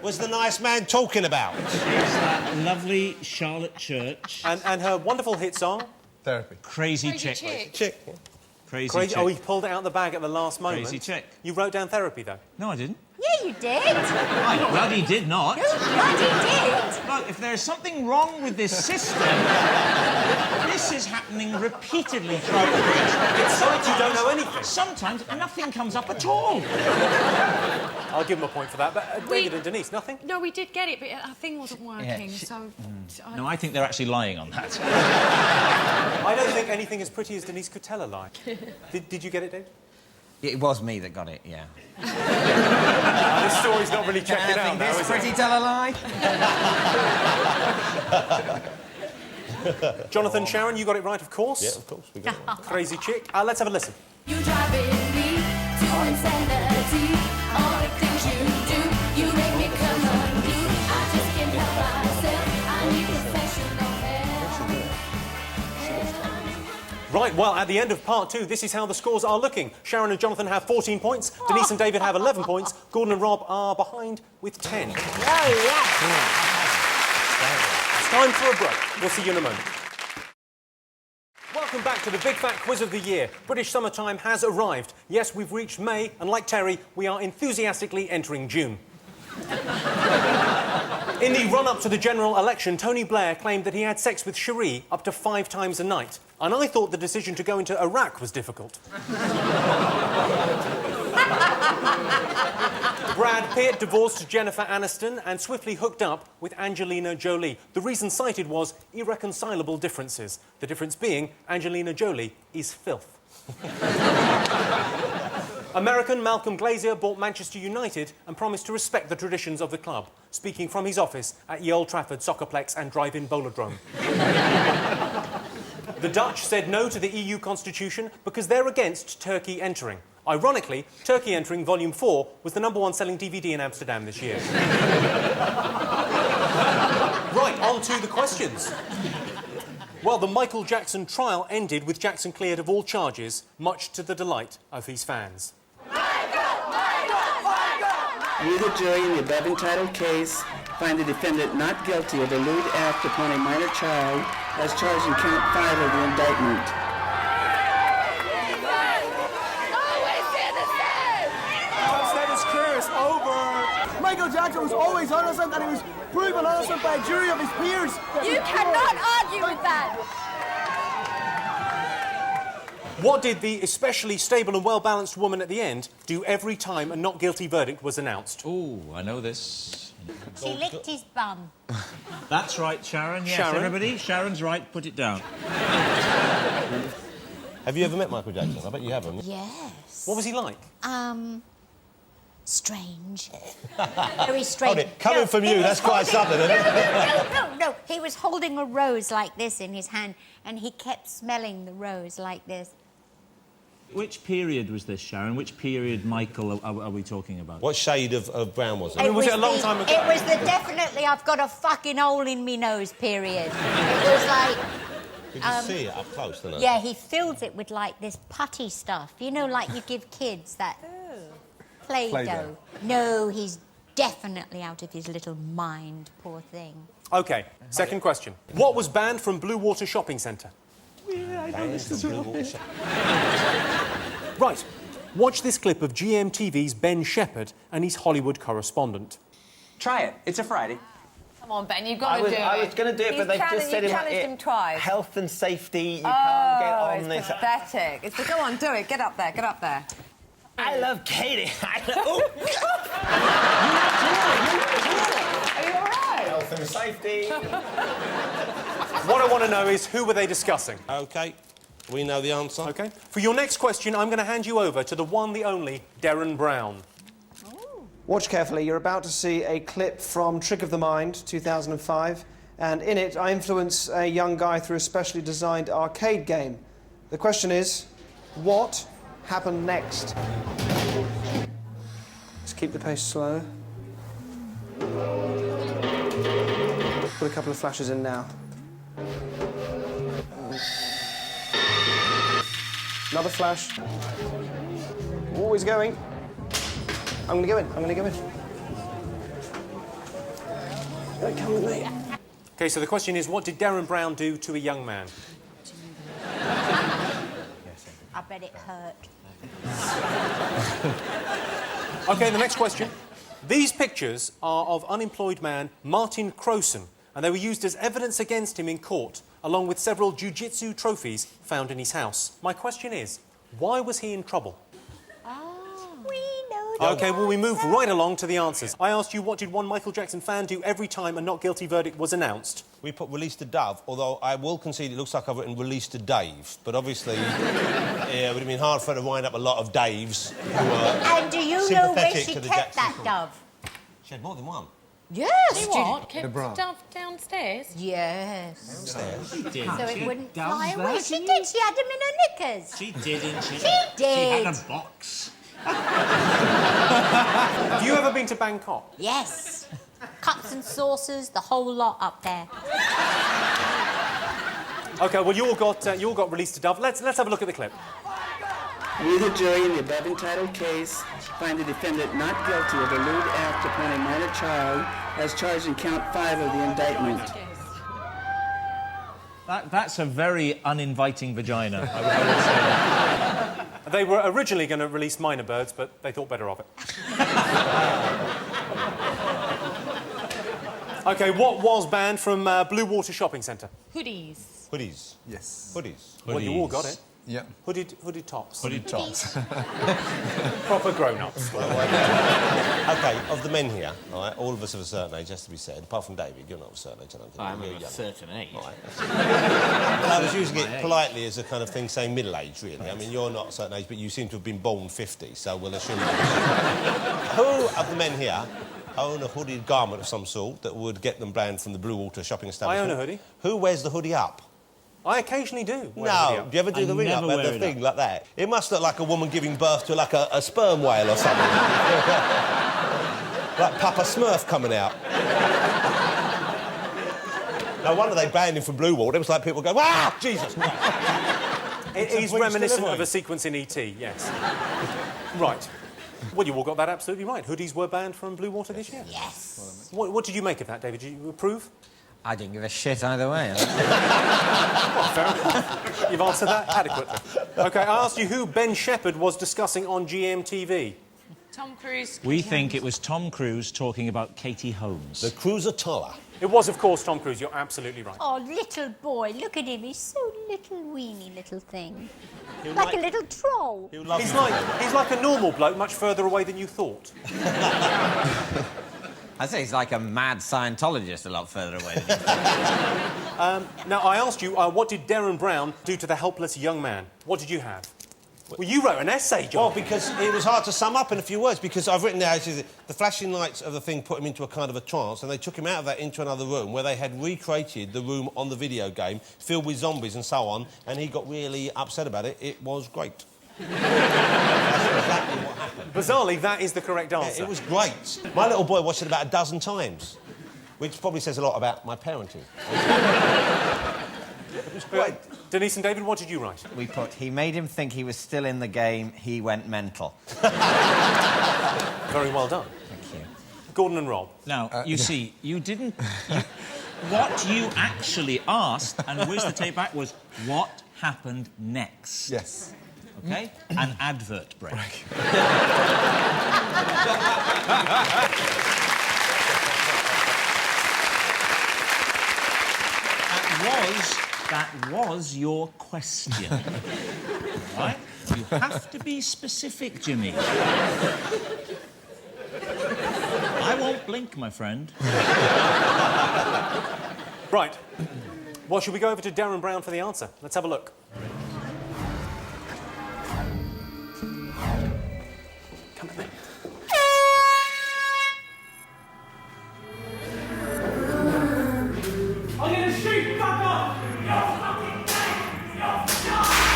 was the nice man talking about? It's that lovely Charlotte Church. And her wonderful hit song? Therapy. Crazy Crazy Chick. Chick. Chick. Crazy Crazy. Chick. Oh, he pulled it out the bag at the last moment. Crazy Chick. You wrote down therapy, though? No, I didn't. Yeah, you did. I bloody did not. You bloody did. Look, if there's something wrong with this system, this is happening repeatedly throughout the bridge. It's like you don't know anything. Sometimes nothing comes up at all. I'll give him a point for that. But David and Denise, nothing? No, we did get it, but our thing wasn't working, Yeah, so... No, I think they're actually lying on that. I don't think anything as pretty as Denise could tell a lie. Did you get it, Dave? It was me that got it, yeah. This story's not really checking out now, This is pretty it? tell a lie? Jonathan, Sharon, you got it right, of course. Yeah, of course. We got it. Crazy Chick. Let's have a listen. You driving me to insanity. All the things you do, you make me come unglued. I just can't help myself. I need professional help. Right, well, at the end of part 2, this is how the scores are looking. Sharon and Jonathan have 14 points. Denise and David have 11 points. Gordon and Rob are behind with 10. It's time for a break. We'll see you in a moment. Welcome back to the Big Fat Quiz of the Year. British summertime has arrived. Yes, we've reached May, and like Terry, we are enthusiastically entering June. In the run-up to the general election, Tony Blair claimed that he had sex with Cherie up to 5 times a night. And I thought the decision to go into Iraq was difficult. Brad Pitt divorced Jennifer Aniston and swiftly hooked up with Angelina Jolie. The reason cited was irreconcilable differences. The difference being Angelina Jolie is filth. American Malcolm Glazier bought Manchester United and promised to respect the traditions of the club, speaking from his office at the Old Trafford Soccerplex and Drive-In Bowlerdrome. The Dutch said no to the EU constitution because they're against Turkey entering. Ironically, Turkey Entering Volume 4 was the #1 selling DVD in Amsterdam this year. Right, on to the questions. Well, the Michael Jackson trial ended with Jackson cleared of all charges, much to the delight of his fans. We, the jury, in the above entitled case, find the defendant not guilty of a lewd act upon a minor child as charged in count 5 of the indictment. Status clear, over. Michael Jackson was always innocent and he was proven innocent by a jury of his peers. You cannot argue with that. What did the especially stable and well-balanced woman at the end do every time a not guilty verdict was announced? Oh, I know this. She licked his bum. That's right, Sharon. Yes, Sharon? everybody. Sharon's right. Put it down. Have you ever met Michael Jackson? I bet you haven't. Yes. What was he like? Strange. Very strange. Hold it. Coming from you, that's quite something, isn't it? No. He was holding a rose like this in his hand, and he kept smelling the rose like this. Which period was this, Sharon? Which period, Michael, are we talking about? What shade of brown was it? I mean, was it a long time ago? It was the definitely I've got a fucking hole in me nose period. It was like... Did you see it up close, didn't it? Yeah, he fills it with, like, this putty stuff. You know, like you give kids that... Play-Doh. Play-Doh. No, he's definitely out of his little mind, poor thing. OK, second question. What was banned from Blue Water Shopping Centre? Yeah, I know this as well. Right, watch this clip of GMTV's Ben Shepherd and his Hollywood correspondent. Try it. It's a Friday. Come on, Ben, you've got to do it. I was going to do it, but they've just said challenged him twice. health and safety, you can't get on it's this. pathetic. Go on, do it. Get up there, get up there. I love Katie. Oh. Are you all right? Health and safety. What I want to know is, who were they discussing? OK, we know the answer. OK. For your next question, I'm going to hand you over to the one, the only, Darren Brown. Watch carefully. You're about to see a clip from Trick of the Mind, 2005, and in it, I influence a young guy through a specially designed arcade game. The question is, what happened next? Let's keep the pace slow. Put a couple of flashes in now. Another flash. Always going. I'm gonna go in. Don't come with me. OK, so the question is, what did Darren Brown do to a young man? I bet it hurt. OK, the next question. These pictures are of unemployed man Martin Crowson, and they were used as evidence against him in court, along with several jiu-jitsu trophies found in his house. My question is, why was he in trouble? OK, well, we move right along to the answers. I asked you, what did one Michael Jackson fan do every time a not guilty verdict was announced? We put Release to Dove, although I will concede it looks like I've written Release to Dave, but obviously yeah, it would have been hard for her to wind up a lot of Daves who were And do you know where sympathetic she to the kept Jackson that cause. dove? She had more than one. Yes. She what? Kept bra. the dove downstairs? Yes. Downstairs. She did. So She it had wouldn't doves fly there, away. She did. She had them in her knickers. She didn't. She did. She had a box. Have you ever been to Bangkok? Yes. Cups and saucers, the whole lot up there. OK, well, you all got Release to Dove. Let's have a look at the clip. We, the jury, in the above entitled case, find the defendant not guilty of a lewd act upon a minor child as charged in count 5 of the indictment. That's a very uninviting vagina, I would say that. They were originally going to release Minor Birds, but they thought better of it. OK, what was banned from Blue Water Shopping Centre? Hoodies. Hoodies. Yes. Hoodies. Well, you all got it. Yeah. Hooded tops. Hooded tops. Proper grown-ups. OK, of the men here, all right, all of us of a certain age, has to be said, apart from David, you're not of a certain age, I don't think. I'm You're of a young. certain age. All right. Well, I was using it politely as a kind of thing saying middle age, really. I mean, you're not a certain age, but you seem to have been born 50, so we'll assume that. Who of the men here own a hooded garment of some sort that would get them banned from the Blue Water shopping establishment? I own a hoodie. Who wears the hoodie up? I occageally do. No, do you ever do the ring up, never wear the it thing up. like that? It must look like a woman giving birth to like a sperm whale or something. Like Papa Smurf coming out. No wonder they banned him from Blue Water. It was like people going, ah, Jesus. It is reminiscent of a sequence in E.T., yes. Right. Well, you all got that absolutely right. Hoodies were banned from Blue Water this year. Yes. What did you make of that, David? Did you approve? I didn't give a shit either way. Well, fair enough. You've answered that adequately. OK, I asked you who Ben Shepherd was discussing on GMTV. Tom Cruise. We think it was Tom Cruise talking about Katie Holmes. The Cruiser Toller. It was, of course, Tom Cruise. You're absolutely right. Oh, little boy, look at him. He's so little, weeny little thing. He'll Like a little troll. He'll love He's you. like a normal bloke, much further away than you thought. I'd say he's like a mad Scientologist a lot further away than you think. Now, I asked you, what did Darren Brown do to the helpless young man? What did you have? Well, you wrote an essay, John. Well, because it was hard to sum up in a few words, because I've written there, the flashing lights of the thing put him into a kind of a trance, and they took him out of that into another room where they had recreated the room on the video game, filled with zombies and so on, and he got really upset about it. It was great. That's exactly what happened. Bizarrely, that is the correct answer. Yeah, it was great. My little boy watched it about a dozen times, which probably says a lot about my parenting. It was great. Denise and David, what did you write? We put, he made him think he was still in the game, he went mental. Very well done. Thank you. Gordon and Rob. Now, you see, you didn't... what you actually asked, and where's the tape back, was what happened next. Yes. OK? An advert break. was your question? Right? You have to be specific, Jimmy. I won't blink, my friend. Right. Well, should we go over to Darren Brown for the answer? Let's have a look. Come with me. I'm gonna shoot back off! You're fucking dead! You're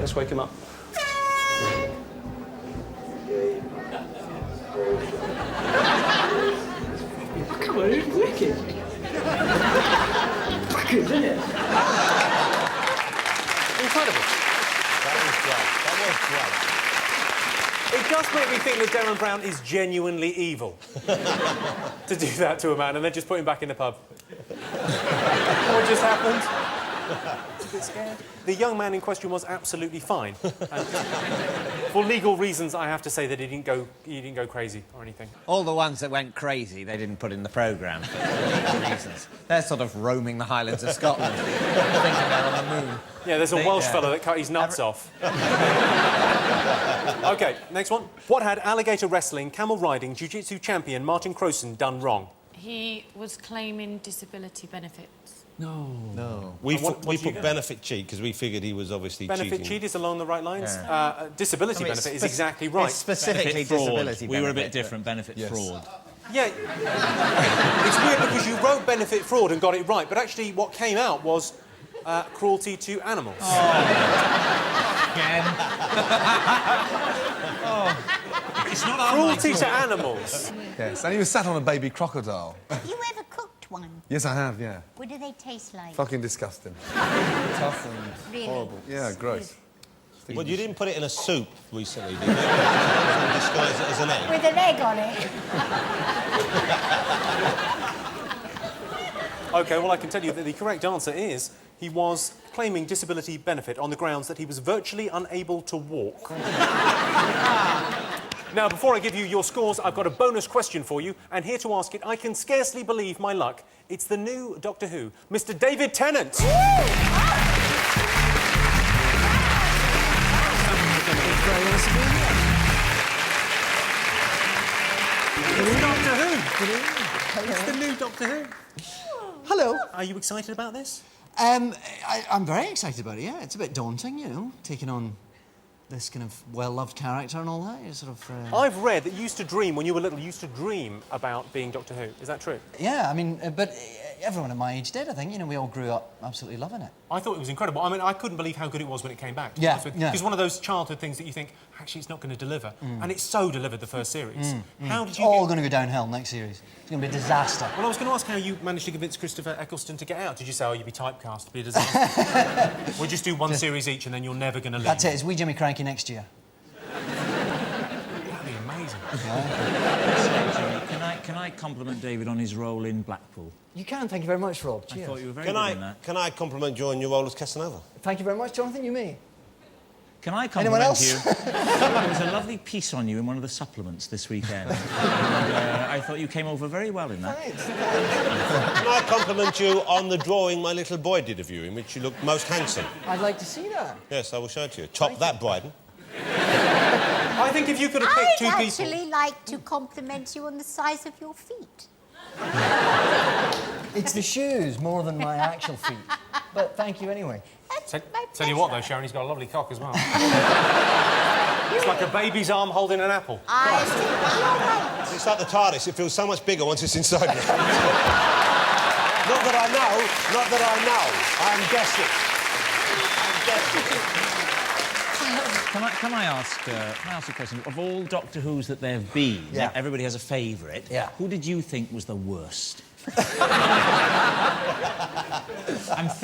Let's wake him up. Come on, it's wicked. Fucking, isn't it? Incredible. That was great. It does make me think that Darren Brown is genuinely evil. To do that to a man and then just put him back in the pub. What just happened? A bit scared. The young man in question was absolutely fine. And for legal reasons, I have to say that he didn't go crazy or anything. All the ones that went crazy, they didn't put in the programme for legal reasons. They're sort of roaming the Highlands of Scotland, thinking they're on the moon. Yeah, there's a Welsh fella that cut his nuts off. OK, next one. What had alligator wrestling, camel riding, jiu-jitsu champion Martin Crowson done wrong? He was claiming disability benefits. No. We put benefit cheat because we figured he was obviously Benefit cheating. cheat is along the right lines. Disability benefit is exactly right. It's specifically disability We were a bit different. Benefit fraud. Yeah. It's weird because you wrote benefit fraud and got it right, but actually what came out was cruelty to animals. Again. It's not our Cruelty night to talk. animals. Yes, and he was sat on a baby crocodile. Have you ever cooked one? Yes, I have, yeah. What do they taste like? Fucking disgusting. Tough and Really? horrible. Yeah, gross. Well, you didn't put it in a soup recently, did you? Disguise it as an egg. With an egg on it. OK, well, I can tell you that the correct answer is he was claiming disability benefit on the grounds that he was virtually unable to walk. Now, before I give you your scores, I've got a bonus question for you, and here to ask it, I can scarcely believe my luck. It's the new Doctor Who, Mr. David Tennant. It's Doctor Who. It's the new Doctor Who. Hello. Are you excited about this? I'm very excited about it, yeah. It's a bit daunting, you know, taking on this kind of well-loved character and all that. You sort of... I've read that you used to dream, when you were little, you used to dream about being Doctor Who. Is that true? Yeah, I mean, but everyone at my age did, I think. You know, we all grew up absolutely loving it. I thought it was incredible. I mean, I couldn't believe how good it was when it came back. Yeah, yeah. It's one of those childhood things that you think, actually, it's not going to deliver. And it's so delivered the first series. How did you all going to go downhill next series. It's going to be a disaster. Well, I was going to ask how you managed to convince Christopher Eccleston to get out. Did you say, oh, you'd be typecast to be a disaster? We'll just do one series each and then you're never going to leave. That's it. It's We Jimmy Cranky next year. That'd be amazing. Can I compliment David on his role in Blackpool? You can. Thank you very much, Rob. I Cheers. thought you were very good in that. Can I compliment you on your role as Casanova? Thank you very much, Jonathan. You me. Can I Anyone compliment else? you? There was a lovely piece on you in one of the supplements this weekend. And, I thought you came over very well in that. Thanks. Can I compliment you on the drawing my little boy did of you, in which you looked most handsome? I'd like to see that. Yes, I will show it to you. Chop that, Brydon. I think if you could have picked two I'd people... actually like to compliment you on the size of your feet. It's the shoes more than my actual feet. But thank you anyway. Tell you what, though, Sharon, he's got a lovely cock as well. It's like a baby's arm holding an apple. I think you're right. It's like the TARDIS. It feels so much bigger once it's inside me. Not that I know. I'm guessing. Can I ask a question? Of all Doctor Who's that there have been, everybody has a favourite. Yeah. Who did you think was the worst?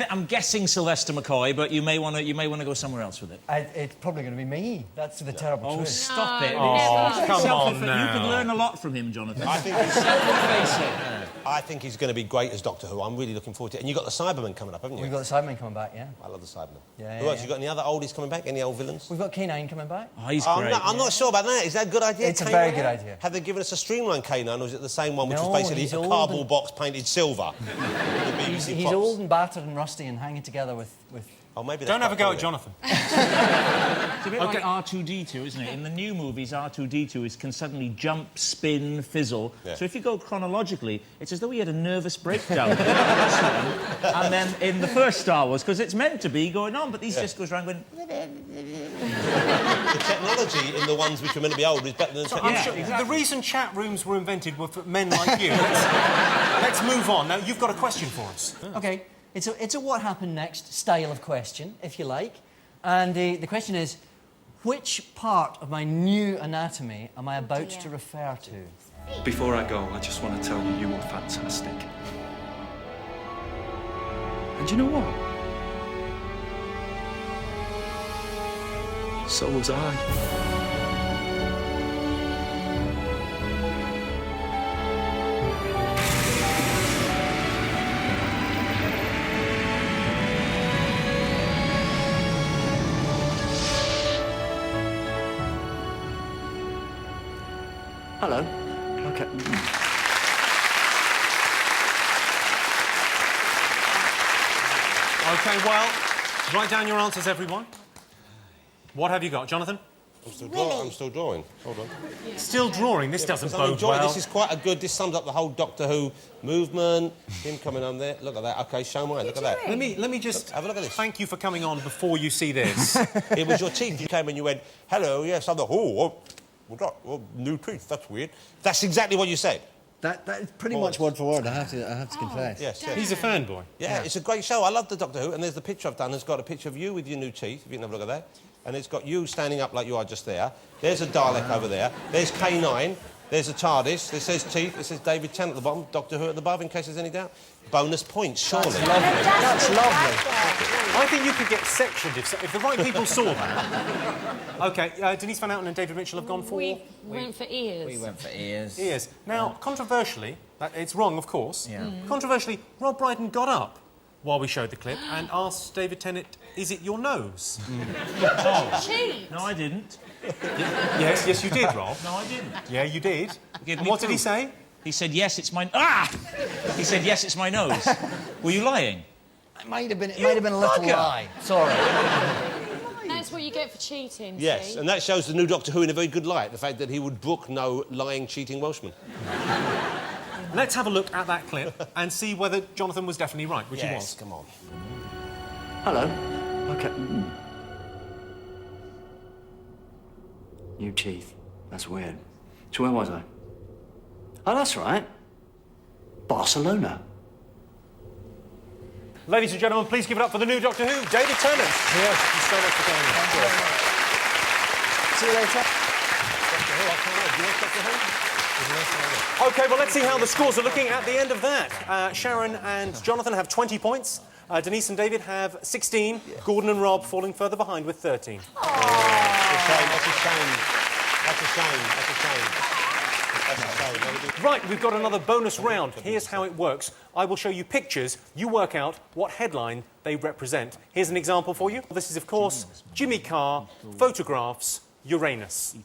I'm guessing Sylvester McCoy, but you may want to go somewhere else with it. It's probably going to be me. That's the terrible truth. Stop it! Oh, come on now. You could learn a lot from him, Jonathan. I think he's Self-effacing. I think he's going to be great as Doctor Who. I'm really looking forward to it. And you've got the Cybermen coming up, haven't you? We've got the Cybermen coming back, yeah. I love the Cybermen. Yeah, Who else? You got any other oldies coming back? Any old villains? We've got K9 coming back. Oh, he's great. I'm not sure about that. Is that a good idea? It's a very good idea. Have they given us a streamlined K9, or is it the same one, which No, was basically he's a old cardboard and- box painted silver? He's old and battered and rusty and hanging together with... Oh, maybe Don't have a go at Jonathan. It's a bit like R2-D2, isn't it? In the new movies, R2-D2 can suddenly jump, spin, fizzle. Yeah. So if you go chronologically, it's as though he had a nervous breakdown. And then in the first Star Wars, because it's meant to be going on, but these just goes around going... The technology in the ones which are meant to be old is better than the technology. The reason chat rooms were invented were for men like you. Let's move on. Now, you've got a question for us. OK, it's a what happened next style of question, if you like. And the question is, which part of my new anatomy am I about to refer to? Before I go, I just want to tell you you were fantastic. And you know what? So was I. Hello. Okay. OK, well, write down your answers, everyone. What have you got, Jonathan? I'm still drawing. Hold on. Still drawing? This doesn't because I'm bode enjoying well. This is quite a good... This sums up the whole Doctor Who movement. Him coming on there. Look at that. OK, show mine. Look at that. Let me just... Have a look at this. Thank you for coming on before you see this. It was your teeth. You came and you went, hello, yes, I'm the... Oh, new teeth, that's weird. That's exactly what you said. That is pretty much word for word, I have to confess. Yes, He's a fanboy. Yeah, it's a great show. I love the Doctor Who, and there's the picture I've done. It's got a picture of you with your new teeth, if you can have a look at that. And it's got you standing up like you are just there. There's a Dalek over there. There's K9. There's a TARDIS. This says teeth. This says David Tennant at the bottom. Doctor Who at the above, in case there's any doubt. Bonus points, surely. That's lovely. That's lovely. I think you could get sectioned if the right people saw that. OK, Denise Van Outen and David Mitchell have gone for... We went for ears. We went for ears. Ears. Now, controversially, it's wrong, of course. Yeah. Controversially, Rob Brydon got up while we showed the clip and asked David Tennant, is it your nose? Cheat. No, I didn't. Yes, you did, Rob. No, I didn't. Yeah, you did. Give And me what did he proof. say? He said, yes, it's my... Ah! He said, yes, it's my nose. Were you lying? It might have been a little lie. Sorry. That's what you get for cheating, Yes, see? and that shows the new Doctor Who in a very good light, the fact that he would book no lying, cheating Welshman. Let's have a look at that clip and see whether Jonathan was definitely right, which he was. Come on. Hello. Okay. New teeth. That's weird. So where was I? Oh, that's right. Barcelona. Ladies and gentlemen, please give it up for the new Doctor Who, David Tennant. Yes. Thank you so much for coming in. See you later. OK, well, let's see how the scores are looking at the end of that. Sharon and Jonathan have 20 points. Denise and David have 16. Gordon and Rob falling further behind with 13. That's a shame. That's a shame. That's a shame. That's a shame. Right, we've got another bonus round. Here's how it works. I will show you pictures. You work out what headline they represent. Here's an example for you. This is, of course, Jimmy Carr, photographs, Uranus.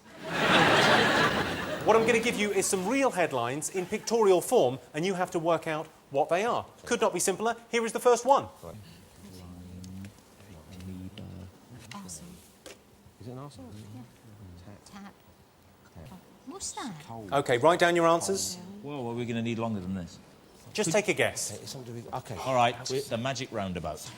What I'm going to give you is some real headlines in pictorial form, and you have to work out what they are. Could not be simpler. Here is the first one. Awesome. Is it an arsehole? Tap. What's that? OK, write down your answers. Well, we're going to need longer than this. Just take a guess. OK. All right, the magic roundabout.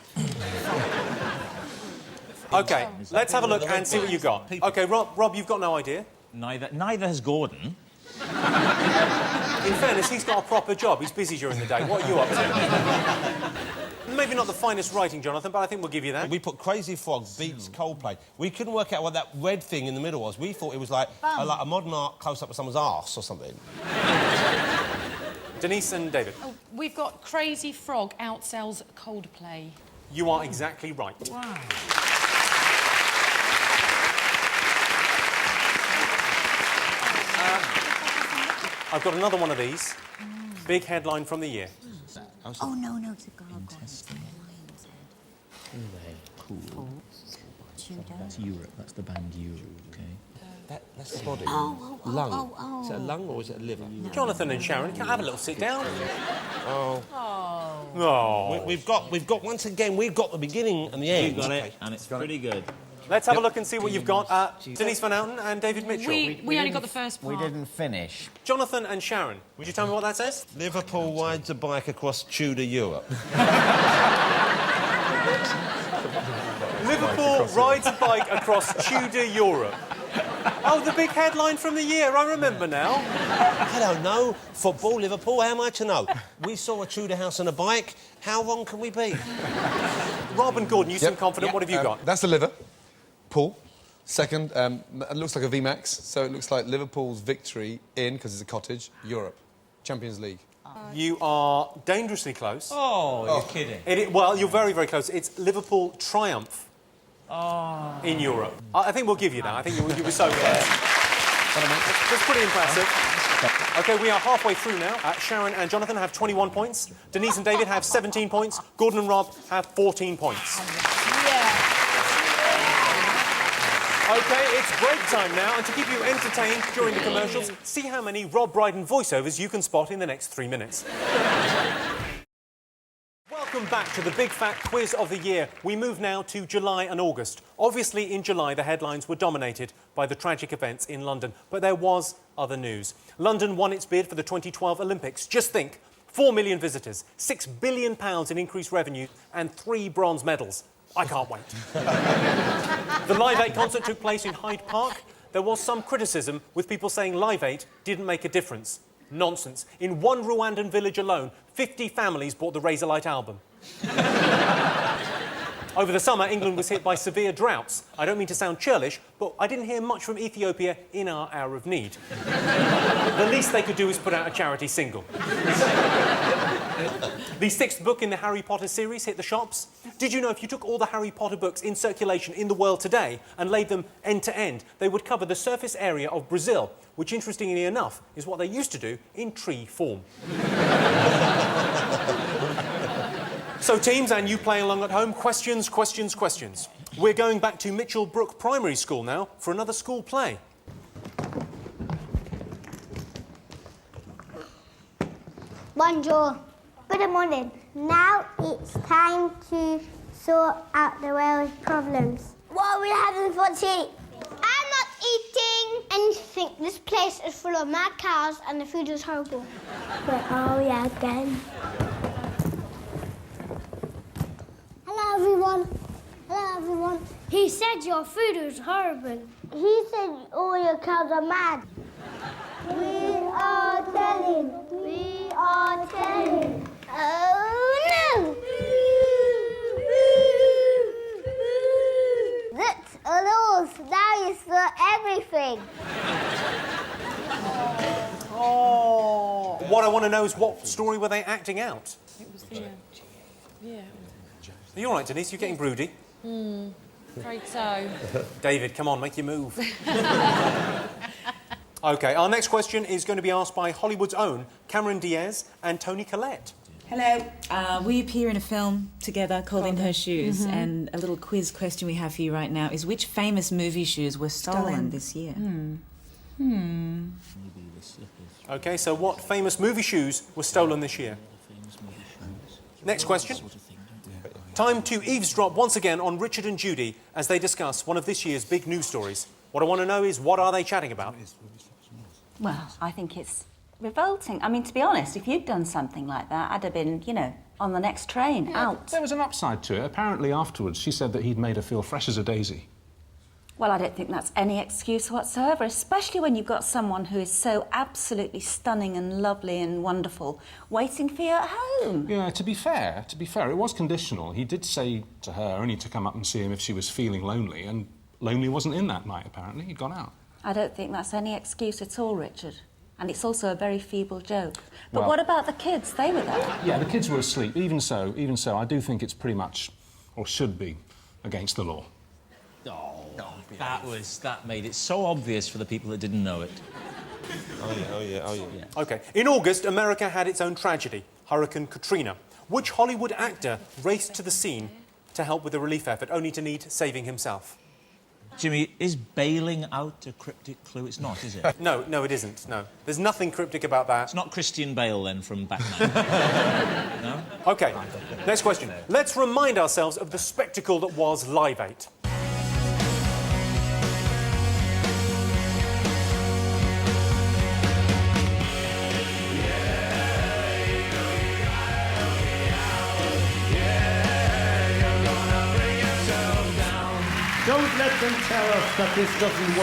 OK, let's have a look and see what you got. OK, Rob, you've got no idea. Neither has Gordon. In fairness, he's got a proper job. He's busy during the day. What are you up to? Maybe not the finest writing, Jonathan, but I think we'll give you that. We put Crazy Frog beats Coldplay. We couldn't work out what that red thing in the middle was. We thought it was like a modern art close-up of someone's arse or something. Denise and David. Oh, we've got Crazy Frog outsells Coldplay. You are exactly right. Wow. I've got another one of these. Big headline from the year. Oh, no, it's a gargoyle. Cool. That's Europe. That's the band Europe. Okay. That's the body. Oh, lung. Is it a lung or is it a liver? No. Jonathan and Sharon, can I have a little sit down? Oh. Oh. We've got once again. We've got the beginning and the end. We've got it, and it's pretty good. Let's have a look and see what you've got. Denise Van Outen and David Mitchell. We only got the first part. We didn't finish. Jonathan and Sharon, would you tell me what that says? Liverpool rides a bike across Tudor Europe. Liverpool rides a bike across Tudor Europe. Oh, the big headline from the year. I remember now. I don't know. Football, Liverpool, how am I to know? We saw a Tudor house and a bike. How wrong can we be? Rob and Gordon, you seem confident. What have you got? That's the liver. Pool. Second, it looks like a VMAX, so it looks like Liverpool's victory in, because it's a cottage, Europe. Champions League. You are dangerously close. Oh, you're kidding. Well, you're very, very close. It's Liverpool triumph in Europe. I think we'll give you that. I think you were so close. That's pretty impressive. OK, we are halfway through now. Sharon and Jonathan have 21 points. Denise and David have 17 points. Gordon and Rob have 14 points. OK, it's break time now, and to keep you entertained during the commercials, see how many Rob Brydon voiceovers you can spot in the next 3 minutes. Welcome back to the Big Fat Quiz of the Year. We move now to July and August. Obviously, in July, the headlines were dominated by the tragic events in London, but there was other news. London won its bid for the 2012 Olympics. Just think, 4 million visitors, £6 billion in increased revenue, and 3 bronze medals. I can't wait. The Live 8 concert took place in Hyde Park. There was some criticism, with people saying Live 8 didn't make a difference. Nonsense. In one Rwandan village alone, 50 families bought the Razorlight album. Over the summer, England was hit by severe droughts. I don't mean to sound churlish, but I didn't hear much from Ethiopia in our hour of need. The least they could do is put out a charity single. The 6th book in the Harry Potter series hit the shops. Did you know if you took all the Harry Potter books in circulation in the world today and laid them end to end, they would cover the surface area of Brazil, which, interestingly enough, is what they used to do in tree form. So, teams, and you playing along at home, questions. We're going back to Mitchell Brook Primary School now for another school play. Bonjour. Good morning. Now it's time to sort out the world's problems. What are we having for tea? I'm not eating anything. This place is full of mad cows and the food is horrible. Where are we again? Hello, everyone. Hello, everyone. He said your food is horrible. He said all your cows are mad. We are telling. We are telling. Oh, no! That's a loss. Now you saw everything. Oh. What I want to know is what story were they acting out? It was the... yeah. Are you all right, Denise? You're getting broody. Afraid so. David, come on, make your move. OK, our next question is going to be asked by Hollywood's own Cameron Diaz and Toni Collette. Hello. We appear in a film together called In Her Shoes, and a little quiz question we have for you right now is which famous movie shoes were stolen this year? OK, so what famous movie shoes were stolen this year? Next question. Time to eavesdrop once again on Richard and Judy as they discuss one of this year's big news stories. What I want to know is, what are they chatting about? Well, I think it's revolting. I mean, to be honest, if you'd done something like that, I'd have been, you know, on the next train, out. There was an upside to it. Apparently, afterwards, she said that he'd made her feel fresh as a daisy. Well, I don't think that's any excuse whatsoever, especially when you've got someone who is so absolutely stunning and lovely and wonderful waiting for you at home. Yeah, to be fair, it was conditional. He did say to her only to come up and see him if she was feeling lonely, and lonely wasn't in that night, apparently. He'd gone out. I don't think that's any excuse at all, Richard. and it's also a very feeble joke. But Well- what about the kids? They were there. Yeah, the kids were asleep. Even so, I do think it's pretty much, or should be, against the law. That made it so obvious for the people that didn't know it. Oh yeah. OK. In August, America had its own tragedy, Hurricane Katrina. Which Hollywood actor raced to the scene to help with the relief effort, only to need saving himself? Jimmy, is bailing out a cryptic clue? It's not, is it? No, it isn't, no. There's nothing cryptic about that. It's not Christian Bale, then, from Batman? No? OK, next question. Let's remind ourselves of the spectacle that was Live 8. Don't let them tell us that this doesn't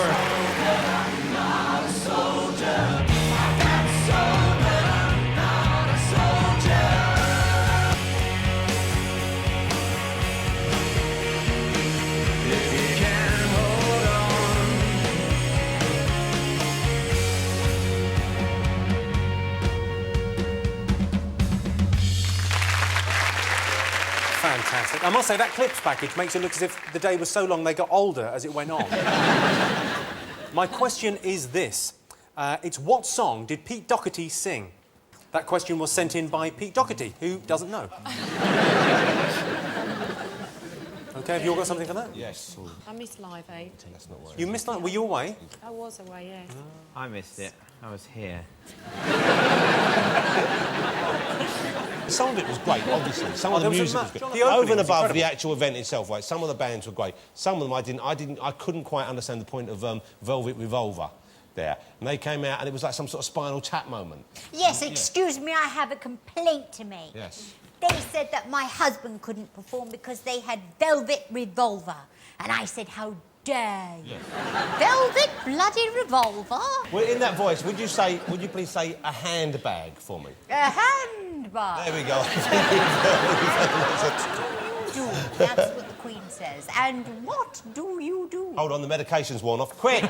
Fantastic. I must say, that clips package makes it look as if the day was so long they got older as it went on. My question is this. It's what song did Pete Doherty sing? That question was sent in by Pete Doherty, who doesn't know. OK, have you all got something for that? Yes. I missed Live 8. That's not worrying. You missed that? Were you away? I was away, yeah. I missed it. I was here. Some of it was great, obviously. Some of there the was a music was John, good. the opening Over and was above incredible. the actual event itself, right? Some of the bands were great. Some of them I couldn't quite understand the point of Velvet Revolver there. And they came out and it was like some sort of Spinal Tap moment. Yes, excuse me, I have a complaint to make. Yes. They said that my husband couldn't perform because they had Velvet Revolver. And I said, how dare you? Velvet bloody revolver? Well, in that voice, would you please say a handbag for me? A handbag. There we go. Do. That's what the Queen says. And what do you do? Hold on, the medication's worn off. Quick!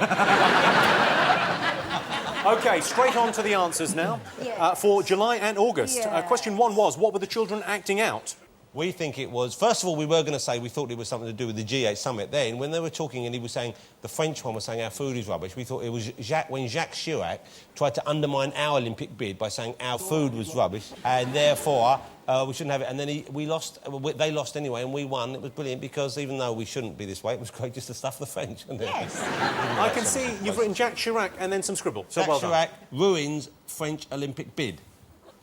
OK, straight on to the answers now. Yeah. For July and August. Yeah. Question 1 was, what were the children acting out? We think it was... First of all, we were going to say we thought it was something to do with the G8 summit. Then, when they were talking and he was saying... The French one was saying our food is rubbish, we thought it was when Jacques Chirac tried to undermine our Olympic bid by saying our food was rubbish, and therefore we shouldn't have it. And then we lost... They lost anyway, and we won. It was brilliant, because even though we shouldn't be this way, it was great just to stuff the French. Yes. I can see you've written Jacques Chirac and then some scribble. So Jacques well done. Chirac ruins French Olympic bid.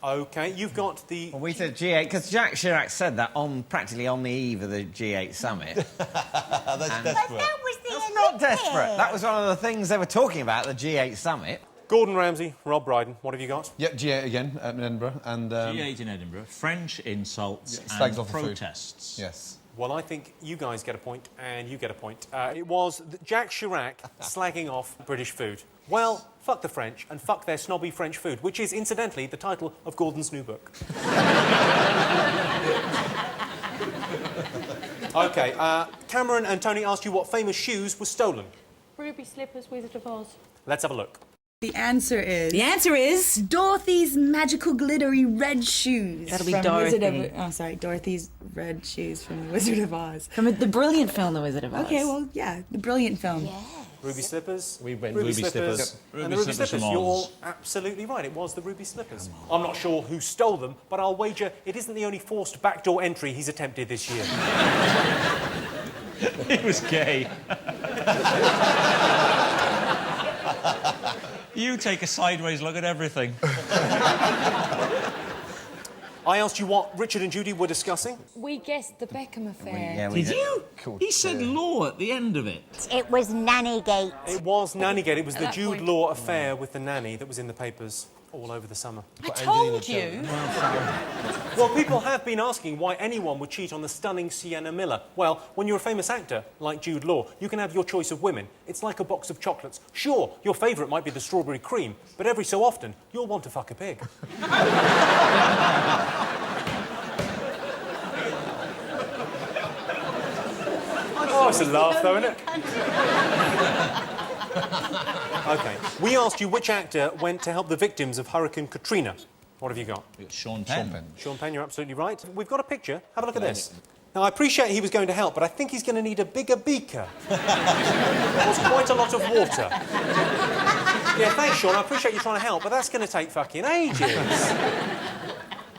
OK, you've got the... Well, we said G8, because Jacques Chirac said that practically on the eve of the G8 summit. That's desperate. That was the That's not desperate. That was one of the things they were talking about at the G8 summit. Gordon Ramsay, Rob Brydon, what have you got? Yep, G8 again in Edinburgh. And, G8 in Edinburgh. French insults slags and off the food. protests. Yes. Well, I think you guys get a point and you get a point. It was Jacques Chirac slagging off British food. Well, fuck the French and fuck their snobby French food, which is, incidentally, the title of Gordon's new book. OK, Cameron and Tony asked you what famous shoes were stolen. Ruby Slippers, Wizard of Oz. Let's have a look. The answer is Dorothy's magical glittery red shoes. That'll be from Dorothy. Dorothy's red shoes from The Wizard of Oz. From the brilliant film The Wizard of Oz. Okay, well, yeah, the brilliant film. Yeah. Ruby Slippers. We went Ruby Slippers. And Ruby the Ruby Slippers Slippers, from you're Oz. all absolutely right. It was the Ruby Slippers. I'm not sure who stole them, but I'll wager it isn't the only forced backdoor entry he's attempted this year. He was gay. You take a sideways look at everything. I asked you what Richard and Judy were discussing. We guessed the Beckham affair. Did you? He said law at the end of it. It was Nannygate. It was Nannygate. It was At the that Jude point. Law affair with the nanny that was in the papers all over the summer. I told you. Well, people have been asking why anyone would cheat on the stunning Sienna Miller. Well, when you're a famous actor, like Jude Law, you can have your choice of women. It's like a box of chocolates. Sure, your favourite might be the strawberry cream, but every so often, you'll want to fuck a pig. Oh, it's a laugh, though, isn't it? OK. We asked you which actor went to help the victims of Hurricane Katrina. What have you got? Sean Penn. Sean Penn, you're absolutely right. We've got a picture. Have a look at this. Now, I appreciate he was going to help, but I think he's going to need a bigger beaker. There's quite a lot of water. Yeah, thanks, Sean. I appreciate you trying to help, but that's going to take fucking ages.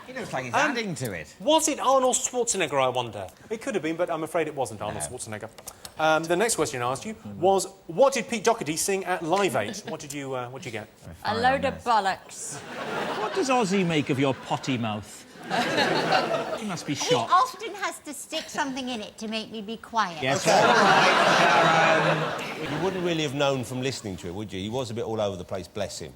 He looks like he's adding to it. Was it Arnold Schwarzenegger, I wonder? It could have been, but I'm afraid it wasn't Arnold Schwarzenegger. The next question I asked you was, what did Pete Doherty sing at Live 8? What did you get? A load of bollocks. What does Ozzy make of your potty mouth? He must be He shocked. often has to stick something in it to make me be quiet. Yes, You wouldn't really have known from listening to it, would you? He was a bit all over the place, bless him.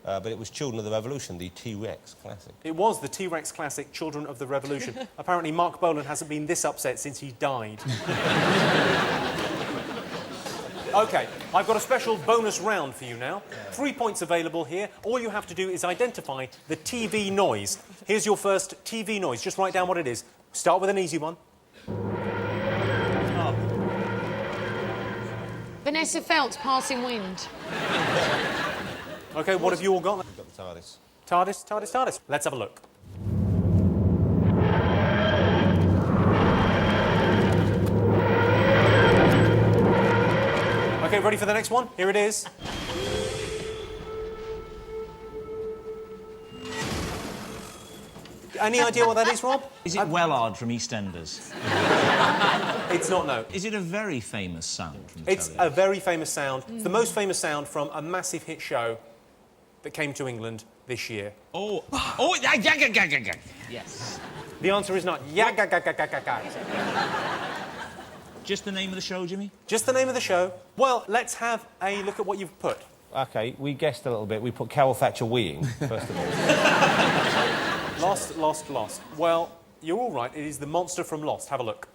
But it was Children of the Revolution, the T-Rex classic. It was the T-Rex classic, Children of the Revolution. Apparently, Mark Bolan hasn't been this upset since he died. OK, I've got a special bonus round for you now. 3 points available here. All you have to do is identify the TV noise. Here's your first TV noise. Just write down what it is. Start with an easy one. Oh. Vanessa Feltz, Passing Wind. OK, what have you all got? We've got the TARDIS. TARDIS, TARDIS, TARDIS. Let's have a look. OK, ready for the next one? Here it is. Any idea what that is, Rob? Is it Wellard from EastEnders? It's not, no. Is it a very famous sound from the It's telly? a very famous sound. It's the most famous sound from a massive hit show that came to England this year. Oh, yes. The answer is not ya-ga-ga-ga-ga-ga-ga. Just the name of the show, Jimmy? Just the name of the show. Well, let's have a look at what you've put. OK, we guessed a little bit. We put Carol Thatcher weeing, first of all. Lost, lost, lost. Well, you're all right. It is the monster from Lost. Have a look.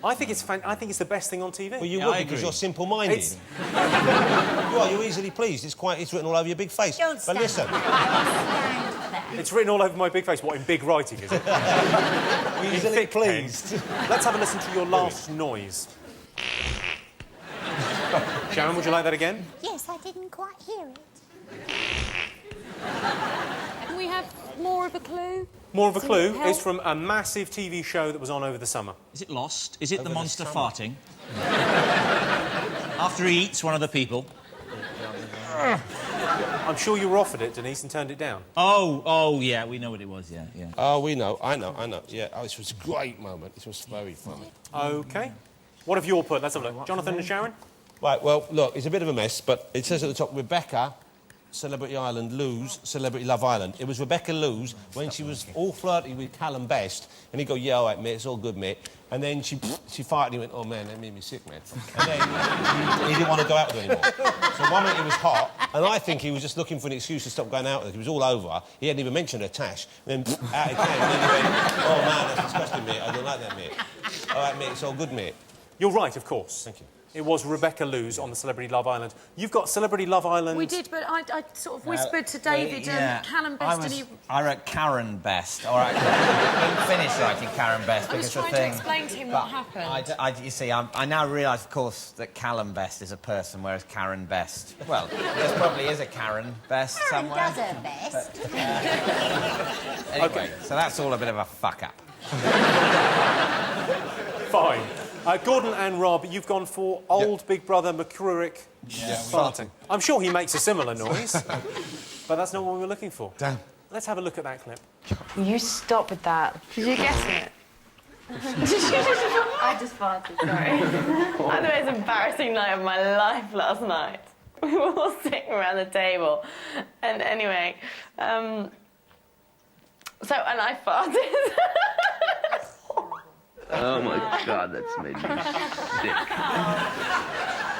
I think it's the best thing on TV. Well, you would because you're simple-minded. You're easily pleased. It's written all over your big face. Don't but listen. It's written all over my big face. What, in big writing, is it? Easily pleased. Let's have a listen to your last noise. Sharon, would you like that again? Yes, I didn't quite hear it. Can we have more of a clue? More of a clue. Help. It's from a massive TV show that was on over the summer. Is it Lost? Is it Over the the monster summer. farting? After he eats one of the people? I'm sure you were offered it, Denise, and turned it down. Oh, yeah, we know what it was, yeah. Oh, we know. I know. Yeah, this was a great moment. This was very funny. OK. What have you all put? Let's have a look. Jonathan and Sharon? Right, well, look, it's a bit of a mess, but it says at the top, Rebecca, Celebrity Island, Lose, Celebrity Love Island. It was Rebecca Lose when she was all flirty with Callum Best, and he'd go, yeah, all right, mate, it's all good, mate. And then she farted and he went, oh, man, that made me sick, man. And then he didn't want to go out with her anymore. So one minute it was hot, and I think he was just looking for an excuse to stop going out with her. He was all over her. He hadn't even mentioned her tash. And then out it came, and then he went, oh, man, that's disgusting, mate. I don't like that, mate. All right, mate, it's all good, mate. You're right, of course. Thank you. It was Rebecca Lose on the Celebrity Love Island. You've got Celebrity Love Island... We did, but I sort of whispered to David Callum Best and he... I wrote Karen Best. All right, I didn't finish writing Karen Best I was because the trying thing... to explain to him what happened. You see, I now realise, of course, that Callum Best is a person, whereas Karen Best... Well, there probably is a Karen Best Karen somewhere. does her best. Anyway, so that's all a bit of a fuck-up. Fine. Gordon and Rob, you've gone for old Big Brother McCrurick farting. I'm sure he makes a similar noise, but that's not what we were looking for. Damn. Let's have a look at that clip. You stop with that. Did you guess it? I just farted, sorry. I had the most embarrassing night of my life last night. We were all sitting around the table. And anyway, and I farted. Oh my God, that's made me sick.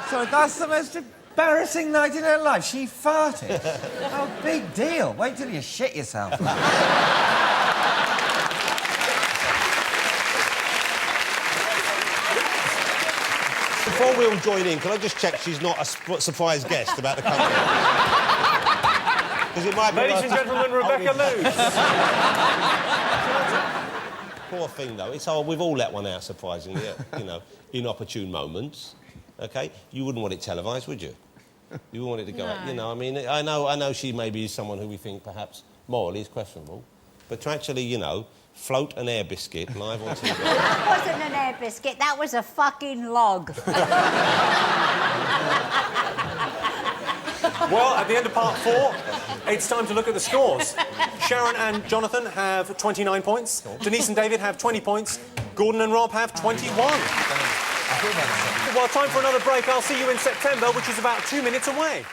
So that's the most embarrassing night in her life. She farted. Oh, big deal. Wait till you shit yourself. Before we all join in, can I just check she's not a surprise guest about the company? Because it might be... Ladies and gentlemen, Rebecca Lewis. Poor thing, though. It's all, we've all let one out, surprisingly, you know, inopportune moments. OK? You wouldn't want it televised, would you? You wouldn't want it to go out, you know. I mean, I know she maybe is someone who we think perhaps morally is questionable, but to actually, you know, float an air biscuit live on TV... That wasn't an air biscuit, that was a fucking log. Well, at the end of part 4, it's time to look at the scores. Sharon and Jonathan have 29 points. Denise and David have 20 points. Gordon and Rob have 21. Well, time for another break. I'll see you in September, which is about 2 minutes away.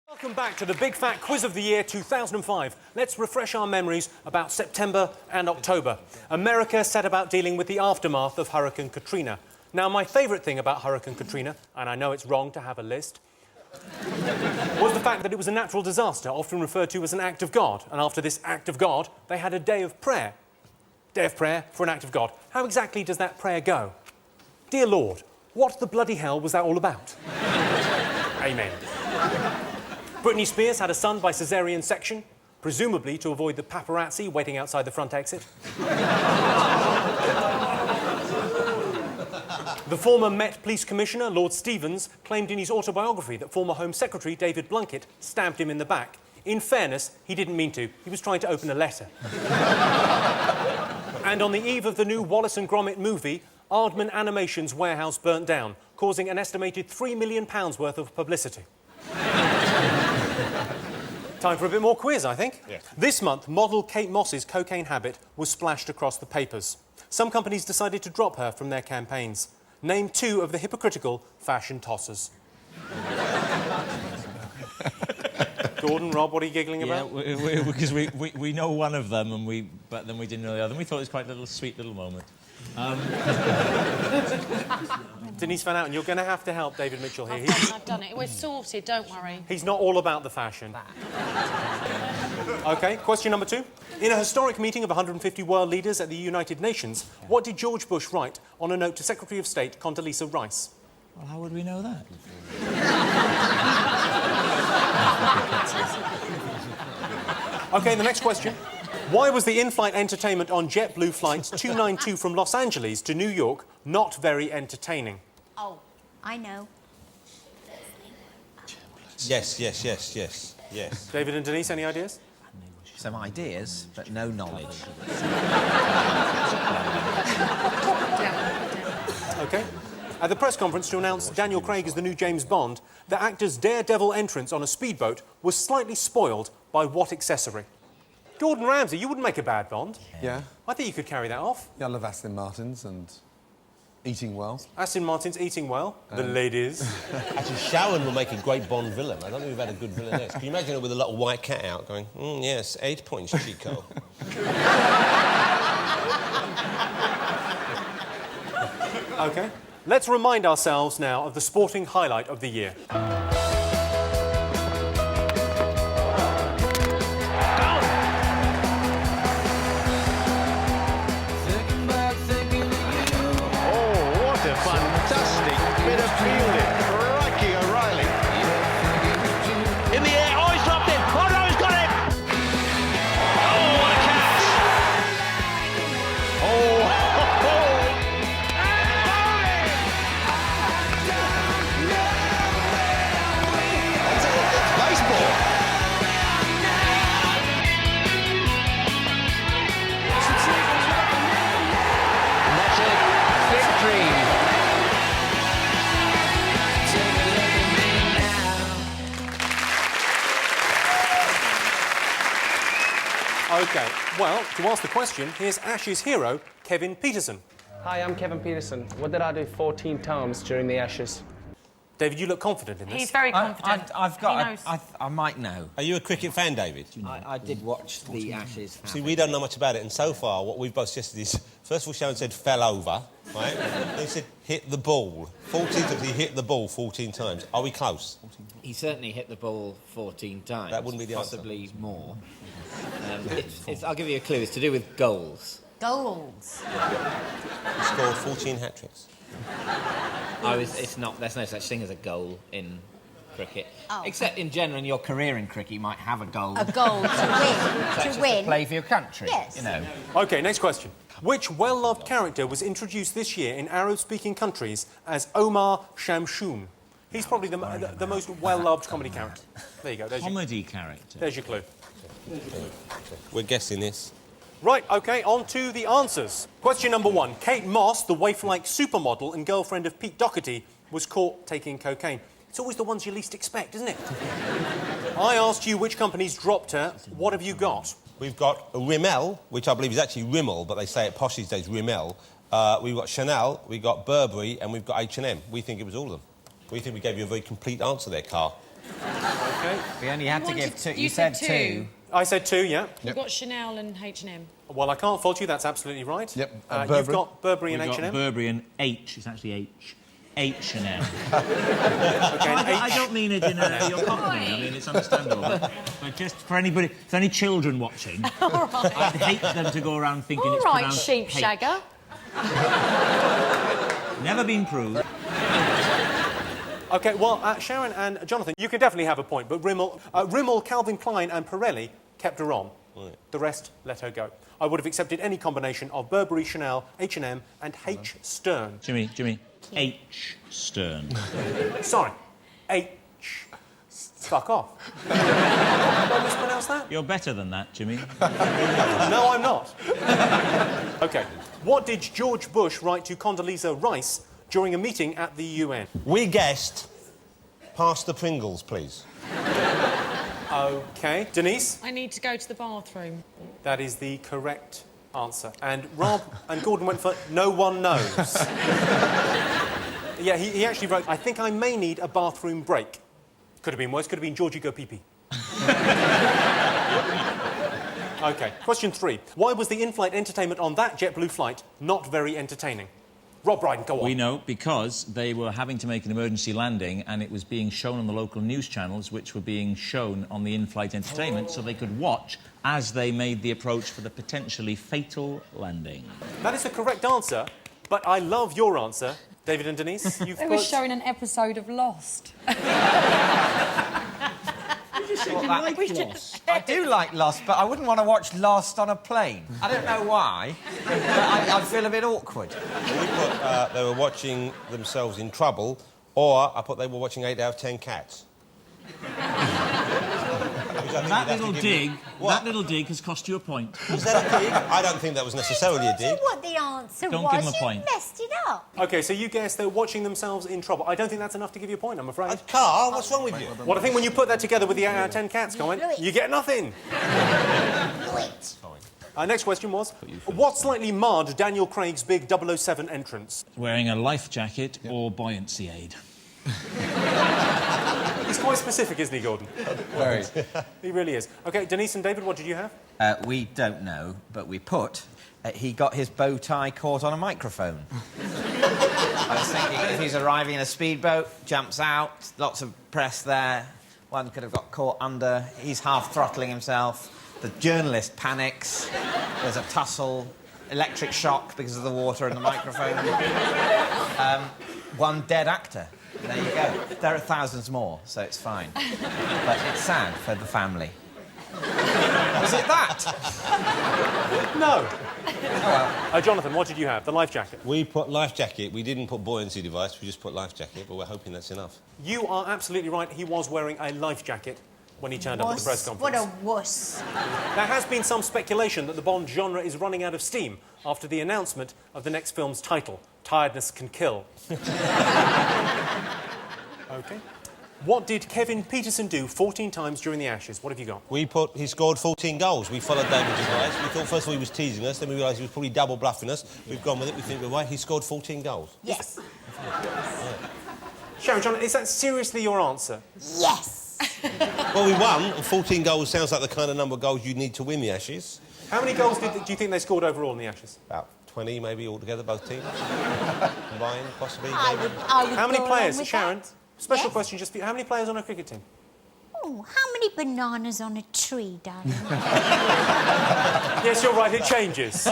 Welcome back to the Big Fat Quiz of the Year 2005. Let's refresh our memories about September and October. America set about dealing with the aftermath of Hurricane Katrina. Now, my favourite thing about Hurricane Katrina, and I know it's wrong to have a list, was the fact that it was a natural disaster, often referred to as an act of God. And after this act of God, they had a day of prayer. Day of prayer for an act of God. How exactly does that prayer go? Dear Lord, what the bloody hell was that all about? Amen. Britney Spears had a son by caesarean section, presumably to avoid the paparazzi waiting outside the front exit. The former Met Police Commissioner, Lord Stevens, claimed in his autobiography that former Home Secretary David Blunkett stabbed him in the back. In fairness, he didn't mean to. He was trying to open a letter. And on the eve of the new Wallace and Gromit movie, Aardman Animation's warehouse burnt down, causing an estimated £3 million worth of publicity. Time for a bit more quiz, I think. Yeah. This month, model Kate Moss's cocaine habit was splashed across the papers. Some companies decided to drop her from their campaigns. Name 2 of the hypocritical fashion tossers. Gordon, Rob, what are you giggling about? Because we know one of them, but then we didn't know the other. And we thought it was quite a sweet little moment. Denise Van Outen, you're going to have to help David Mitchell here. I've done it. We're sorted, don't worry. He's not all about the fashion. OK, question number 2. In a historic meeting of 150 world leaders at the United Nations, what did George Bush write on a note to Secretary of State Condoleezza Rice? Well, how would we know that? OK, the next question. Why was the in-flight entertainment on JetBlue flights 292 from Los Angeles to New York not very entertaining? Oh, I know. Yes. David and Denise, any ideas? Some ideas, but no knowledge. OK. At the press conference to announce Daniel Craig as the new James Bond, the actor's daredevil entrance on a speedboat was slightly spoiled by what accessory? Gordon Ramsay, you wouldn't make a bad Bond. Yeah? I think you could carry that off. Yeah, I love Aston Martins and eating well. Aston Martin's eating well. The ladies. Actually, Sharon will make a great Bond villain. I don't think we've had a good villainess. Can you imagine her with a little white cat out going, yes, 8 points, Chico. OK. Let's remind ourselves now of the sporting highlight of the year. Fantastic bit of fielding. Crikey O'Reilly. In the air. Oh, he's dropped it. Oh, no, he's got it. Oh, what a catch. Oh, It's baseball. And that's it. Victory. OK, well, to ask the question, here's Ashes hero, Kevin Peterson. Hi, I'm Kevin Peterson. What did I do 14 times during the Ashes? David, you look confident in this. He's very confident. I might know. Are you a cricket fan, David? I did watch the Ashes. See, we don't know much about it, and so far, what we've both suggested is, first of all, Sharon said fell over, right? Then he said hit the ball. 14 times, he hit the ball 14 times. Are we close? He certainly hit the ball 14 times. That wouldn't be the answer. Possibly more. I'll give you a clue. It's to do with goals. Goals. He scored 14 hat-tricks. It's not. There's no such thing as a goal in cricket. Oh. Except in general, in your career in cricket, you might have a goal. A goal to win. Such as to play for your country. Yes. You know. OK, next question. Which well-loved character was introduced this year in Arab-speaking countries as Omar Shamshun? He's probably the most well-loved comedy character. There you go. Comedy character. There's your clue. We're guessing this. Right, OK, on to the answers. Question number 1. Kate Moss, the waif-like supermodel and girlfriend of Pete Doherty, was caught taking cocaine. It's always the ones you least expect, isn't it? I asked you which companies dropped her. What have you got? We've got Rimmel, which I believe is actually Rimmel, but they say it posh these days, Rimmel. We've got Chanel, we've got Burberry, and we've got H&M. We think it was all of them. We think we gave you a very complete answer there, Carl. OK. We only had to give 2. You said 2. I said 2, yeah. We've got Chanel and H&M. Well, I can't fault you. That's absolutely right. Yep. You've got Burberry and We've got H&M. Burberry and H. It's actually H. H&M. OK, I don't mean it in your company. I mean, it's understandable. But just for anybody, if there's any children watching, All right. I'd hate them to go around thinking All it's right, pronounced sheep H. shagger. Never been proved. OK, well, Sharon and Jonathan, you can definitely have a point, but Rimmel, Calvin Klein and Pirelli kept her on. Right. The rest let her go. I would have accepted any combination of Burberry, Chanel, H&M and H. Stern. Jimmy. H. Stern. Sorry. H. Fuck off. Did I mispronounce that? You're better than that, Jimmy. No, I'm not. OK. What did George Bush write to Condoleezza Rice during a meeting at the UN? We guessed, pass the Pringles, please. OK. Denise? I need to go to the bathroom. That is the correct answer. And Rob and Gordon went for no one knows. Yeah, he actually wrote, I think I may need a bathroom break. Could have been worse. Could have been Georgie go pee-pee. OK. Question 3. Why was the in-flight entertainment on that JetBlue flight not very entertaining? Rob Brydon, go on. We know because they were having to make an emergency landing and it was being shown on the local news channels, which were being shown on the in-flight entertainment, so they could watch as they made the approach for the potentially fatal landing. That is the correct answer, but I love your answer. David and Denise, you've They were showing an episode of Lost. I do like Lost, but I wouldn't want to watch Lost on a plane. I don't know why, but I'd feel a bit awkward. We put they were watching themselves in trouble, or I put they were watching 8 out of 10 cats. That little dig has cost you a point. Was that a dig? I don't think that was necessarily a dig. What the answer Don't was? give him a point. You messed it up. OK, so you guessed they're watching themselves in trouble. I don't think that's enough to give you a point, I'm afraid. Carl, what's wrong with you? Well, I think when you put that together with the 8 out of 10 cats comment, you get nothing. Next question was, what slightly marred Daniel Craig's big 007 entrance? Wearing a life jacket or buoyancy aid. He's quite specific, isn't he, Gordon? Very. He really is. OK, Denise and David, what did you have? We don't know, but we put he got his bow tie caught on a microphone. I was thinking if he's arriving in a speedboat, jumps out, lots of press there, one could have got caught under, he's half throttling himself, the journalist panics, there's a tussle, electric shock because of the water and the microphone. One dead actor. There you go. There are thousands more, so it's fine. But it's sad for the family. Was it that? No. Oh, well. Jonathan, what did you have? The life jacket? We put life jacket. We didn't put buoyancy device. We just put life jacket, but we're hoping that's enough. You are absolutely right. He was wearing a life jacket when he turned up at the press conference. What a wuss. There has been some speculation that the Bond genre is running out of steam after the announcement of the next film's title, Tiredness Can Kill. OK. What did Kevin Peterson do 14 times during the Ashes? What have you got? We put he scored 14 goals. We followed David's advice. We thought first of all he was teasing us, then we realised he was probably double bluffing us. We've gone with it. We think we're right. He scored 14 goals. Yes. Sharon, John, is that seriously your answer? Yes. Well, we won, and 14 goals sounds like the kind of number of goals you need to win the Ashes. How many goals do you think they scored overall in the Ashes? About 20, maybe, altogether, both teams. Combined, possibly. I would How many go players, along with Sharon? that. Special Yes. question, just for you. How many players on a cricket team? Oh, how many bananas on a tree, darling? Yes, you're right, it changes.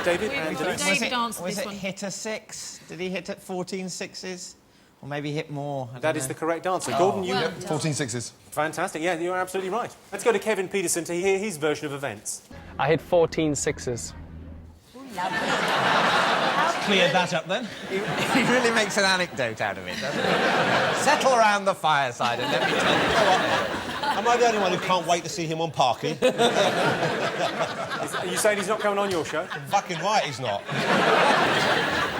David and Denise? Was it hit a 6? Did he hit at 14 sixes? Or maybe hit more. That is the correct answer. Gordon, you... Yep, 14 sixes. Fantastic. Yeah, you're absolutely right. Let's go to Kevin Peterson to hear his version of events. I hit 14 sixes. Cleared that up then. He really makes an anecdote out of it, doesn't he? Settle around the fireside and let me tell you what. Am I the only one who can't wait to see him on Parky? Are you saying he's not coming on your show? Fucking right he's not.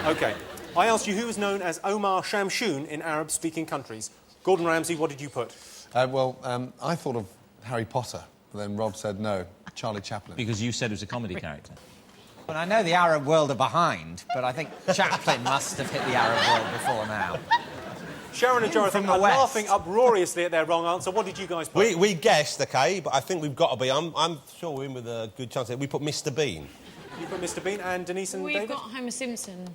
OK. I asked you who was known as Omar Shamshun in Arab-speaking countries. Gordon Ramsay, what did you put? I thought of Harry Potter, but then Rob said no, Charlie Chaplin. Because you said it was a comedy character. Well, I know the Arab world are behind, but I think Chaplin must have hit the Arab world before now. Sharon and Jonathan are laughing uproariously at their wrong answer. What did you guys put? We guessed, OK, but I think we've got to be... I'm sure we're in with a good chance. We put Mr Bean. You put Mr Bean and Denise and David? We've got Homer Simpson.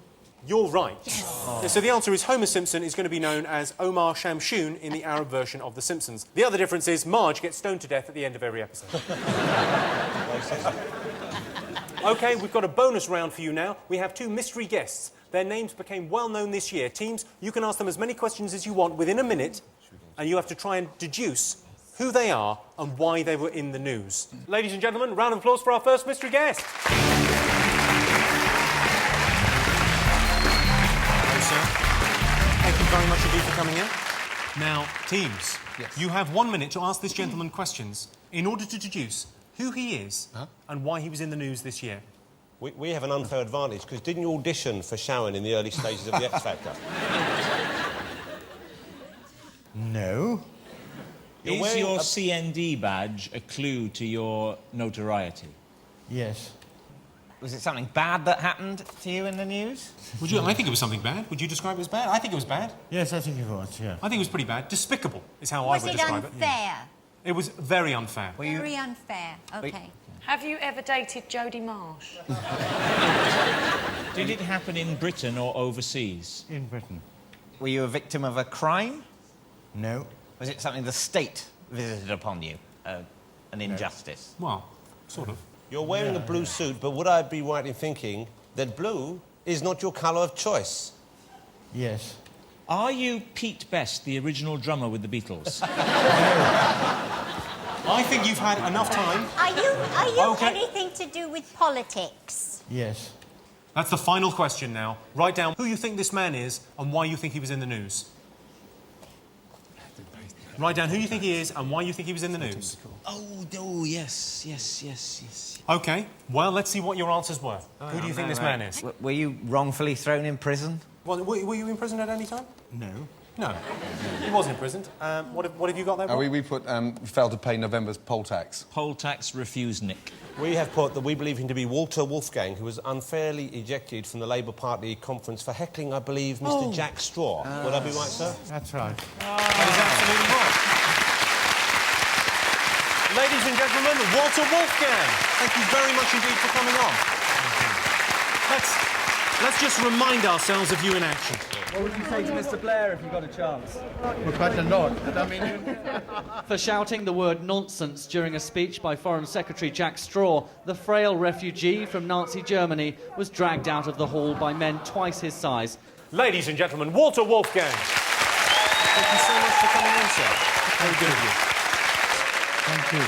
You're right. Yes. Oh. So the answer is Homer Simpson is going to be known as Omar Shamshun in the Arab version of The Simpsons. The other difference is Marge gets stoned to death at the end of every episode. OK, we've got a bonus round for you now. We have 2 mystery guests. Their names became well known this year. Teams, you can ask them as many questions as you want within a minute, and you have to try and deduce who they are and why they were in the news. Ladies and gentlemen, round of applause for our first mystery guest. Thank you very much indeed for coming in. Now, teams, you have 1 minute to ask this gentleman questions in order to deduce who he is and why he was in the news this year. We have an unfair advantage, because didn't you audition for Sharon in the early stages of the X Factor? No. Is your CND badge a clue to your notoriety? Yes. Was it something bad that happened to you in the news? I think it was something bad. Would you describe it as bad? I think it was bad. Yes, I think it was, yeah. I think it was pretty bad. Despicable is how I would describe it. Was it unfair? It was very unfair. Very unfair. OK. Have you ever dated Jodie Marsh? Did it happen in Britain or overseas? In Britain. Were you a victim of a crime? No. Was it something the state visited upon you? An injustice? Well, sort of. You're wearing a blue suit, but would I be right in thinking that blue is not your colour of choice? Yes. Are you Pete Best, the original drummer with the Beatles? I think you've had enough time. Are you anything to do with politics? Yes. That's the final question now. Write down who you think this man is and why you think he was in the news. Write down who you think he is and why you think he was in the news. Oh, yes. OK, well, let's see what your answers were. Who do you think this man is? Were you wrongfully thrown in prison? Well, were you in prison at any time? No. No. He wasn't imprisoned. What have you got there, Rob? We put failed to pay November's poll tax. Poll tax refused Nick. We have put that we believe him to be Walter Wolfgang, who was unfairly ejected from the Labour Party conference for heckling, I believe, Mr Jack Straw. Would I be right, sir? That's right. That is absolutely right. Ladies and gentlemen, Walter Wolfgang. Thank you very much indeed for coming on. Let's just remind ourselves of you in action. What would you say to Mr. Blair if you got a chance? Well, quite a lot. But I mean, For shouting the word nonsense during a speech by Foreign Secretary Jack Straw, the frail refugee from Nazi Germany was dragged out of the hall by men twice his size. Ladies and gentlemen, Walter Wolfgang. Thank you so much for coming in, sir. Very good of you. thank you.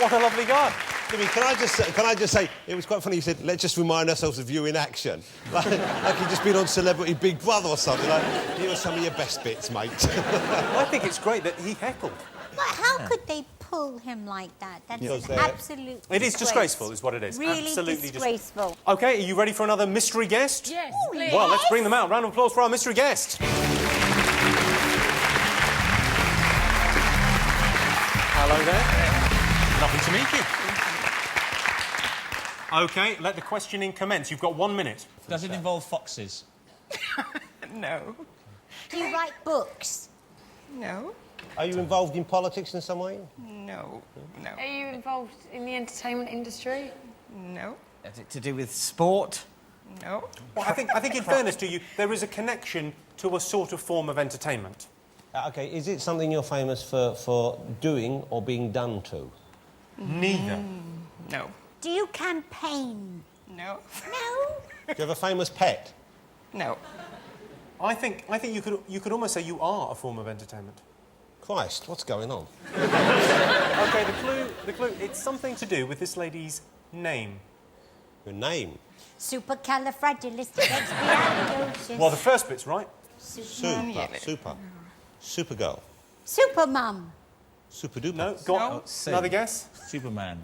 What a lovely guy. Jimmy, can I just say, it was quite funny. You said, let's just remind ourselves of you in action. Like you'd just been on Celebrity Big Brother or something. Like, here are some of your best bits, mate. I think it's great that he heckled. But how could they pull him like that? That's absolutely It is disgraceful, is what it is. Really Absolutely disgraceful. OK, are you ready for another mystery guest? Yes, please. Well, let's bring them out. Round of applause for our mystery guest. Hello there. Lovely to meet you. OK, let the questioning commence. You've got 1 minute. Does it involve foxes? No. Do you write books? No. Are you involved in politics in some way? No. Are you involved in the entertainment industry? No. Is it to do with sport? No. Well, I think in fairness to you, there is a connection to a sort of form of entertainment. OK, is it something you're famous for doing or being done to? Neither. No. Do you campaign? No. No? Do you have a famous pet? No. I think you could almost say you are a form of entertainment. Christ, what's going on? OK, the clue, it's something to do with this lady's name. Your name? Supercalifragilisticexpialidocious. Well, the first bit's right. Supergirl. Supermum. Superduper. No, go on. Another guess? Superman.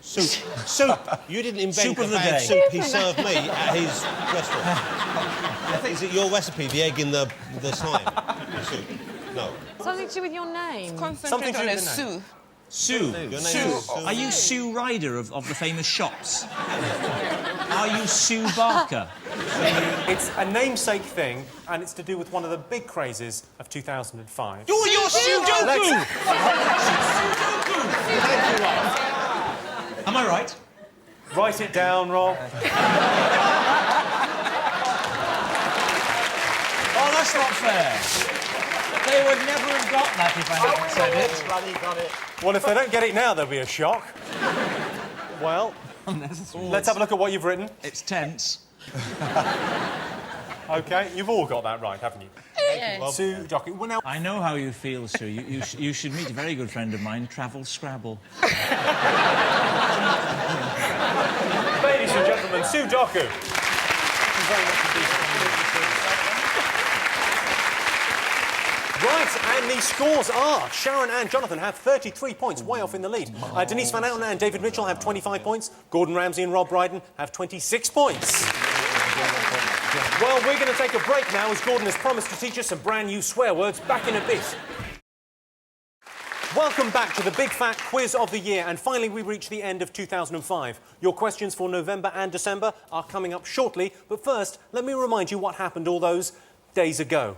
Soup. You didn't invent Soup the of the bad day. soup he served me at his restaurant. Is it your recipe, the egg in the slime? The soup? No. Something to do with your name. Something to do with the name. Sue. Your name Sue. is Sue. Are you Sue Ryder of the famous shops? Are you Sue Barker? It's a namesake thing, and it's to do with one of the big crazes of 2005. You're Sudoku! Am I right? Write it down, Rob. Oh, that's not fair. They would never have got that if I hadn't said it. Bloody got it. Well, if they don't get it now, there'll be a shock. Well, let's have a look at what you've written. It's tense. OK, you've all got that right, haven't you? Yes. Sue Docky. Well, now... I know how you feel, Sue. You should meet a very good friend of mine, Travel Scrabble. Ladies and gentlemen, Sue Doku. Thank you very much indeed. Right, and the scores are Sharon and Jonathan have 33 points, way off in the lead. Denise Van Outen and David Mitchell have 25 points. Gordon Ramsay and Rob Brydon have 26 points. Well, we're going to take a break now, as Gordon has promised to teach us some brand new swear words. Back in a bit. Welcome back to the Big Fat Quiz of the Year, and finally we reach the end of 2005. Your questions for November and December are coming up shortly, but first, let me remind you what happened all those days ago.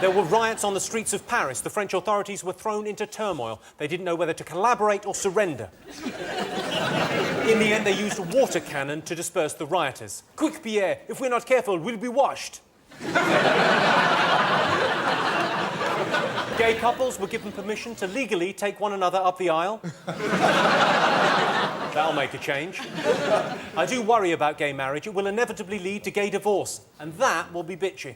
There were riots on the streets of Paris. The French authorities were thrown into turmoil. They didn't know whether to collaborate or surrender. In the end, they used a water cannon to disperse the rioters. Quick, Pierre, if we're not careful, we'll be washed. Gay couples were given permission to legally take one another up the aisle. That'll make a change. I do worry about gay marriage. It will inevitably lead to gay divorce, and that will be bitchy.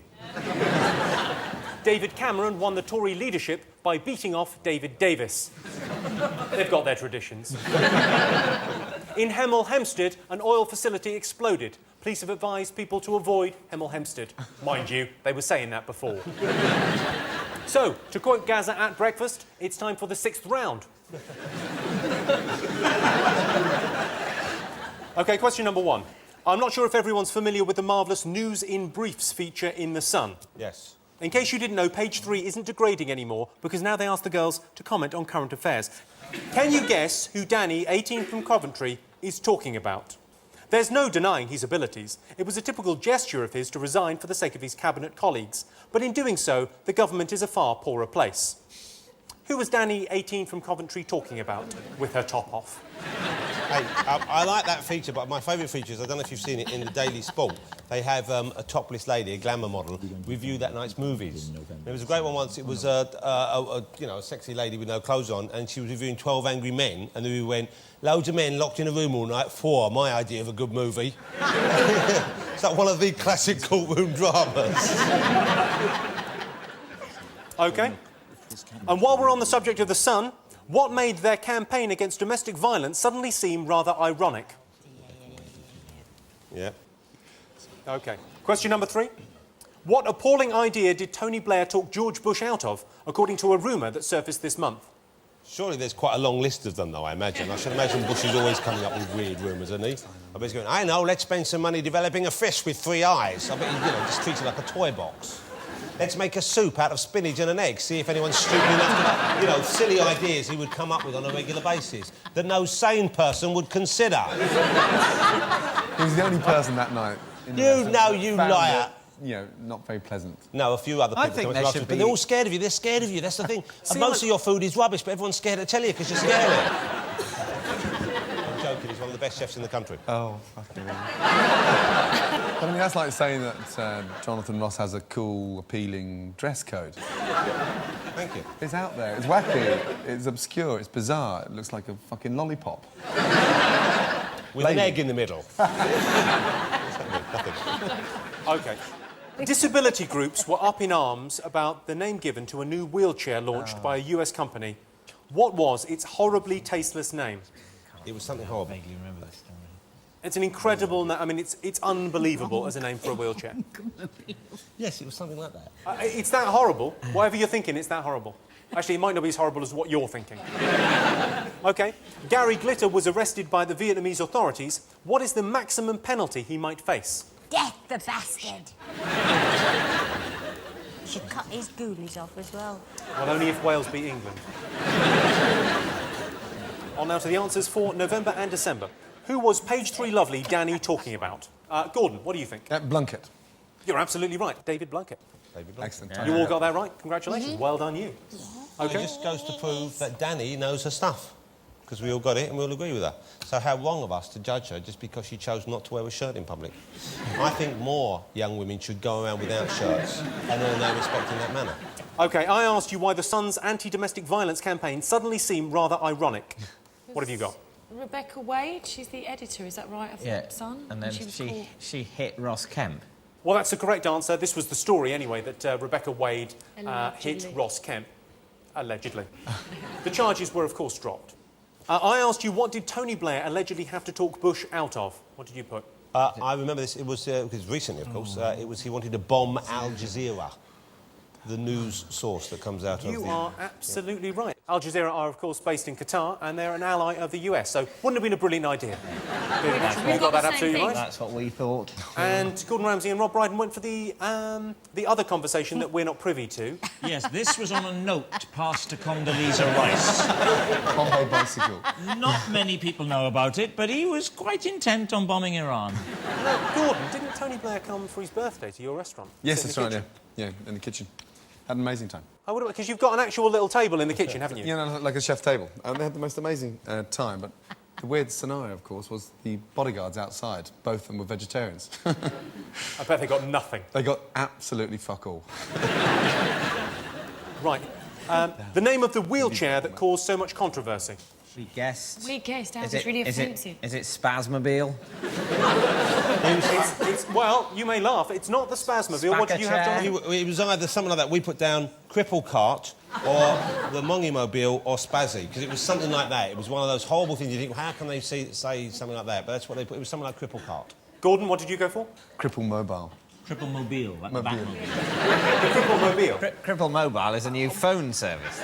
David Cameron won the Tory leadership by beating off David Davis. They've got their traditions. In Hemel Hempstead, an oil facility exploded. Police have advised people to avoid Hemel Hempstead. Mind you, they were saying that before. So, to quote Gaza at breakfast, it's time for the 6th round. OK, question number 1. I'm not sure if everyone's familiar with the marvellous News in Briefs feature in The Sun. Yes. In case you didn't know, page 3 isn't degrading anymore because now they ask the girls to comment on current affairs. Can you guess who Danny, 18 from Coventry, is talking about? There's no denying his abilities. It was a typical gesture of his to resign for the sake of his cabinet colleagues. But in doing so, the government is a far poorer place. Who was Danny, 18 from Coventry, talking about with her top off? Hey, I like that feature, but my favourite feature is, I don't know if you've seen it in the Daily Sport, they have a topless lady, a glamour model, review that night's movies. There was a great one once. It was a sexy lady with no clothes on, and she was reviewing 12 Angry Men, and the review went, loads of men locked in a room all night, 4, my idea of a good movie. It's like one of the classic courtroom dramas. OK. And while we're on the subject of The Sun, what made their campaign against domestic violence suddenly seem rather ironic? Yeah. OK. Question number 3. What appalling idea did Tony Blair talk George Bush out of, according to a rumour that surfaced this month? Surely there's quite a long list of them, though, I imagine. I should imagine Bush is always coming up with weird rumours, isn't he? I bet he's going, I know, let's spend some money developing a fish with 3 eyes. I bet he, just treats it like a toy box. Let's make a soup out of spinach and an egg, see if anyone's stupid enough to... silly ideas he would come up with on a regular basis that no sane person would consider. He was the only person that night. You liar. Not very pleasant. No, a few other people. I think there should be... But they're all scared of you. They're scared of you. That's the thing. And most of your food is rubbish, but everyone's scared to tell you because you're scary. I'm joking. He's one of the best chefs in the country. Oh, fucking hell. But I mean, that's like saying that Jonathan Ross has a cool, appealing dress code. Thank you. It's out there. It's wacky. It's obscure. It's bizarre. It looks like a fucking lollipop. With an egg in the middle. OK. Disability groups were up in arms about the name given to a new wheelchair launched by a US company. What was its horribly tasteless name? It was something horrible. I vaguely remember this story. It's an incredible name. I mean, it's unbelievable as a name for a wheelchair. Yes, it was something like that. It's that horrible. Whatever you're thinking, it's that horrible. Actually, it might not be as horrible as what you're thinking. OK. Gary Glitter was arrested by the Vietnamese authorities. What is the maximum penalty he might face? Death, the bastard. Should cut his ghoulies off as well. Well, only if Wales beat England. On now to the answers for November and December. Who was page 3 lovely Danny talking about? Gordon, what do you think? Blunkett. You're absolutely right. David Blunkett. Excellent. You all got that right. Congratulations. Well done, you. OK. It just goes to prove that Danny knows her stuff. Because we all got it and we all agree with her. So how wrong of us to judge her just because she chose not to wear a shirt in public. I think more young women should go around without shirts and earn their respect in that manner. OK, I asked you why the Sun's anti-domestic violence campaign suddenly seemed rather ironic. What have you got? Rebecca Wade, she's the editor, is that right, of the Sun? And then she hit Ross Kemp. Well, that's the correct answer. This was the story, anyway, that Rebecca Wade hit Ross Kemp, allegedly. The charges were, of course, dropped. I asked you, what did Tony Blair allegedly have to talk Bush out of? What did you put? I remember this. It was because recently, of course, it was he wanted to bomb Al Jazeera, the news source that comes out of the... You are absolutely right. Al Jazeera are, of course, based in Qatar, and they're an ally of the US, so wouldn't have been a brilliant idea. You got that absolutely right. That's what we thought. And Gordon Ramsay and Rob Brydon went for the other conversation that we're not privy to. Yes, this was on a note passed to Condoleezza Rice. Bombay bicycle. Not many people know about it, but he was quite intent on bombing Iran. Now, Gordon, didn't Tony Blair come for his birthday to your restaurant? Yes, that's right, yeah, in the kitchen. Had an amazing time. Oh, because you've got an actual little table in the kitchen, haven't you? Yeah, no, like a chef table. They had the most amazing time, but the weird scenario, of course, was the bodyguards outside. Both of them were vegetarians. I bet they got nothing. They got absolutely fuck all. Right. The name of the wheelchair that caused so much controversy. We guessed. That was really offensive. Is it Spasmobile? Well, you may laugh. It's not the Spasmobile. What did you have, John? It was either something like that. We put down Cripple Cart or the Mongimobile or Spazzy, because it was something like that. It was one of those horrible things you think, well, how can they say something like that? But that's what they put. It was something like Cripple Cart. Gordon, what did you go for? Cripple Mobile. Cripple Mobile, like the Batmobile. The Cripple Mobile. Cripple Mobile is a new phone service.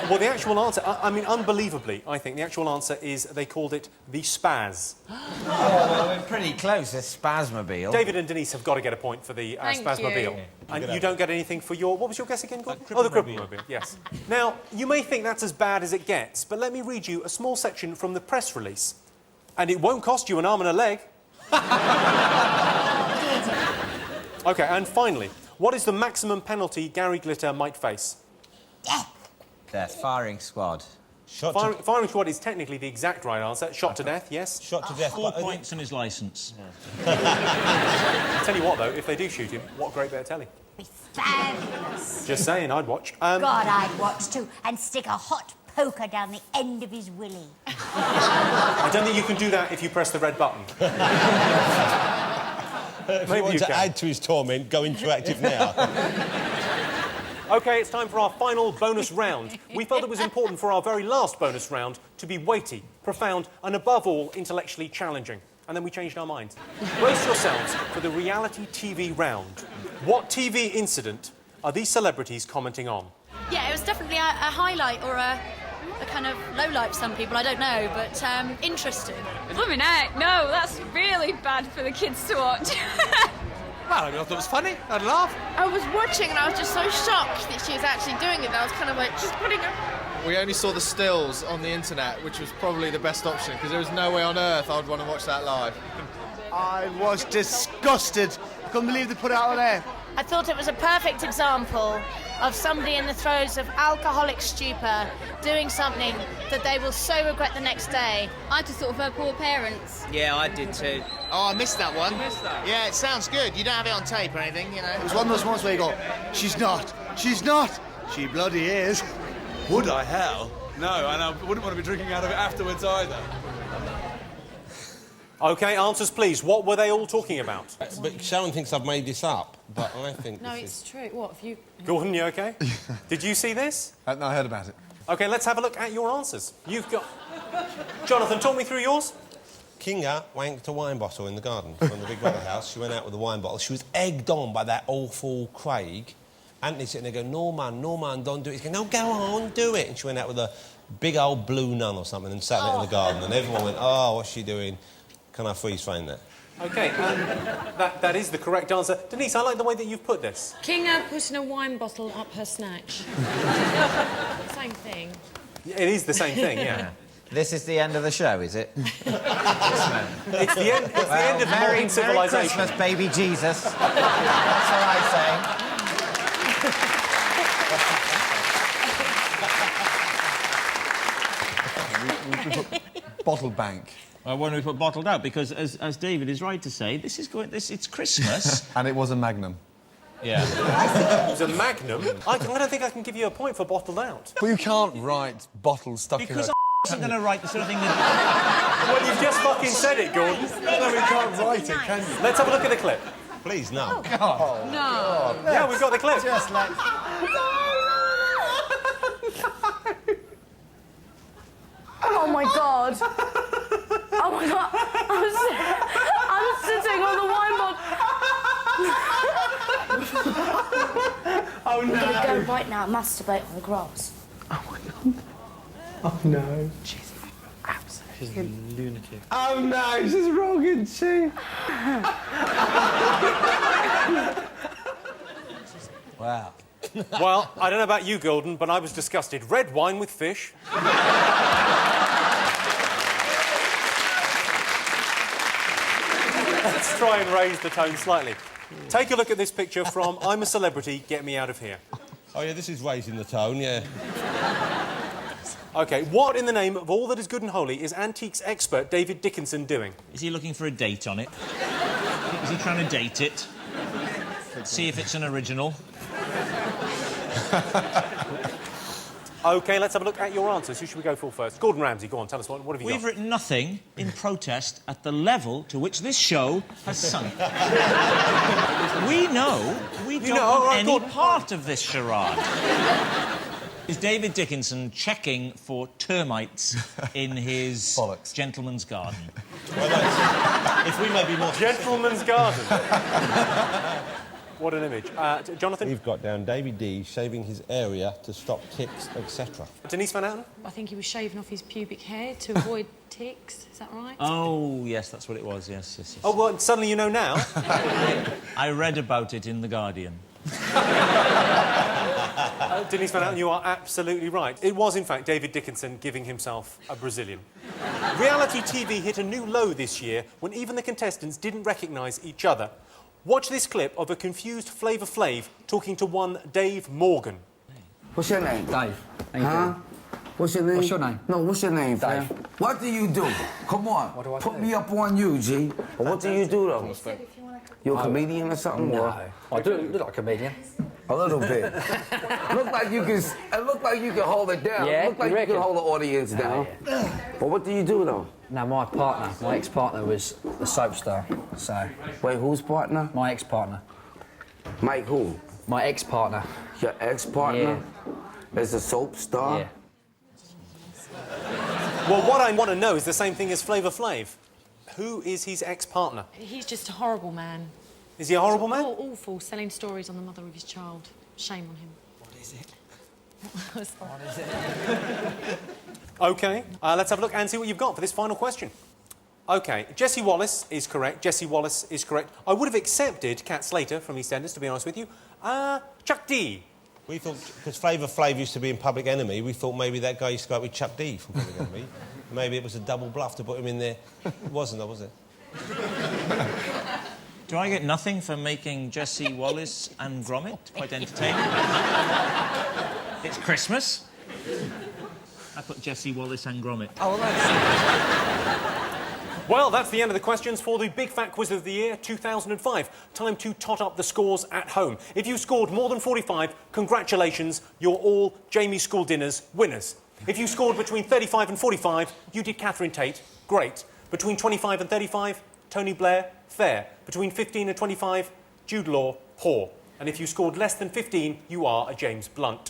Well, the actual answer, I mean, unbelievably, I think the actual answer is they called it the Spaz. Oh, we're pretty close. It's Spasmobile. David and Denise have got to get a point for the Spasmobile. And you don't get anything for your... What was your guess again, Gordon? The Cripple-mobile, yes. Now, you may think that's as bad as it gets, but let me read you a small section from the press release. And it won't cost you an arm and a leg. OK, and finally, what is the maximum penalty Gary Glitter might face? Death. Firing squad. Firing squad is technically the exact right answer. Shot to death, yes? Shot to death. 4 points on his licence. I'll tell you what, though, if they do shoot him, what a great bit of telly. Fabulous. Just saying, I'd watch. God, I'd watch too, and stick a hot poker down the end of his willy. I don't think you can do that if you press the red button. If you want to add to his torment, go interactive now. OK, it's time for our final bonus round. We felt it was important for our very last bonus round to be weighty, profound, and above all, intellectually challenging. And then we changed our minds. Brace yourselves for the reality TV round. What TV incident are these celebrities commenting on? Yeah, it was definitely a highlight or a kind of low light for some people, I don't know, but interesting. Blooming heck, no, that's really bad for the kids to watch. Well, I thought it was funny. I'd laugh. I was watching and I was just so shocked that she was actually doing it. I was kind of like, she's putting her... We only saw the stills on the internet, which was probably the best option, because there was no way on earth I would want to watch that live. I was disgusted. I couldn't believe they put it out on air. I thought it was a perfect example of somebody in the throes of alcoholic stupor doing something that they will so regret the next day. I just thought of her poor parents. Yeah, I did too. Oh, I missed that one. You missed that? Yeah, it sounds good. You don't have it on tape or anything, you know. It was one of those ones where you go, she's not, she bloody is. Would I? Hell? No, and I wouldn't want to be drinking out of it afterwards either. OK, answers, please. What were they all talking about? But Sharon thinks I've made this up, but I think No, this it's true. What, have you... Gordon, you OK? Did you see this? No, I heard about it. OK, let's have a look at your answers. You've got... Jonathan, talk me through yours. Kinga wanked a wine bottle in the garden from the Big Brother house. She went out with a wine bottle. She was egged on by that awful Craig. Anthony's sitting there going, no, man, don't do it. He's going, no, go on, do it. And she went out with a big old blue nun or something and sat in it in the garden. And everyone went, oh, what's she doing? Can I freeze frame that? OK, that is the correct answer. Denise, I like the way that you've put this. Kinga putting a wine bottle up her snatch. Same thing. It is the same thing, yeah. This is the end of the show, is it? It's the end, it's the end of modern civilization. Merry Christmas, baby Jesus. That's what I say. Bottle bank. Why don't we put bottled out? Because, as David is right to say, it's Christmas. And it was a Magnum. Yeah. It was a Magnum? I don't think I can give you a point for bottled out. But you can't write bottle stuck in a... Because I wasn't going to write the sort of thing that... Well, you've just fucking said it, Gordon. No, you can't write it, can you? Let's have a look at the clip. Please, no. Oh, God. No. Yeah, we've got the clip. Just like... Oh my god. Oh my god. I'm sitting on the wine bottle. Oh no. I'm gonna go right now and masturbate on the grass. Oh my god. Oh no. She's absolutely... She's a lunatic. Oh no, she's wrong, isn't she? Wow. Well, I don't know about you, Gordon, but I was disgusted. Red wine with fish. Let's try and raise the tone slightly. Take a look at this picture from I'm a Celebrity, Get Me Out of Here. Oh, yeah, this is raising the tone, yeah. OK, what in the name of all that is good and holy is antiques expert David Dickinson doing? Is he looking for a date on it? Is he trying to date it? See if it's an original? OK, let's have a look at your answers. Who should we go for first? Gordon Ramsay, go on, tell us what have you got? We've written nothing in protest at the level to which this show has sunk. We know we don't want any part of this charade. Is David Dickinson checking for termites in his gentleman's garden? Well, if we may be more... Gentleman's garden? What an image. Jonathan? We've got down David D shaving his area to stop ticks, etc. Denise Van Outen? I think he was shaving off his pubic hair to avoid ticks. Is that right? Oh, yes, that's what it was, yes. Oh, well, suddenly you know now? I read about it in The Guardian. Denise Van Outen, you are absolutely right. It was, in fact, David Dickinson giving himself a Brazilian. Reality TV hit a new low this year when even the contestants didn't recognise each other. Watch this clip of a confused Flavor Flav talking to one Dave Morgan. What's your name? Dave. Huh? What's your name? What's your name? No, what's your name, Dave. fam? What do you do? Come on. What do I Put do? me up on you, G. But what do you do, though? You're a comedian or something? No. Or? I do look like a comedian. A little bit. Look like you can. It look like you can hold it down. Yeah, Look like you can hold the audience down. Yeah. But what do you do, though? No, my partner, my ex-partner was a soap star, so... Wait, whose partner? My ex-partner. Mike who? My ex-partner. Your ex-partner? Yeah. Is a soap star? Yeah. Well, what I want to know is the same thing as Flavor Flav. Who is his ex-partner? He's just a horrible man. Is he a horrible man? Awful, selling stories on the mother of his child. Shame on him. What is it? What is it? OK, let's have a look and see what you've got for this final question. OK, Jessie Wallace is correct. Jessie Wallace is correct. I would have accepted Cat Slater from EastEnders, to be honest with you. Chuck D. We thought, because Flavor Flav used to be in Public Enemy, we thought maybe that guy used to go out with Chuck D from Public Enemy. Maybe it was a double bluff to put him in there. It wasn't, though, was it? Do I get nothing for making Jessie Wallace and Gromit quite entertaining? It's Christmas. I put Jessie Wallace and Gromit. Oh, well, that's the end of the questions for the Big Fat Quiz of the Year 2005. Time to tot up the scores at home. If you scored more than 45, congratulations, you're all Jamie's School Dinners winners. If you scored between 35 and 45, you did Catherine Tate. Great. Between 25 and 35, Tony Blair, fair. Between 15 and 25, Jude Law, poor. And if you scored less than 15, you are a James Blunt.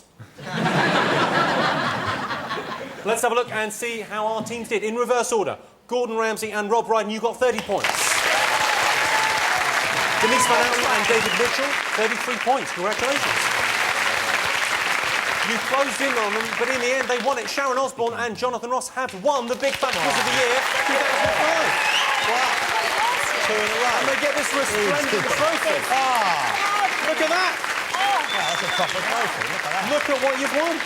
Let's have a look and see how our teams did. In reverse order, Gordon Ramsay and Rob Brydon, you got 30 points. Denise Van Outen and David Mitchell, 33 points. Congratulations. You closed in on them, but in the end they won it. Sharon Osbourne and Jonathan Ross have won the Big Fat Quiz of the Year 2005. Wow. 2 in a row. And they get this resplendent trophy. Look at that. That's a proper trophy. Look at that. Look at what you've won.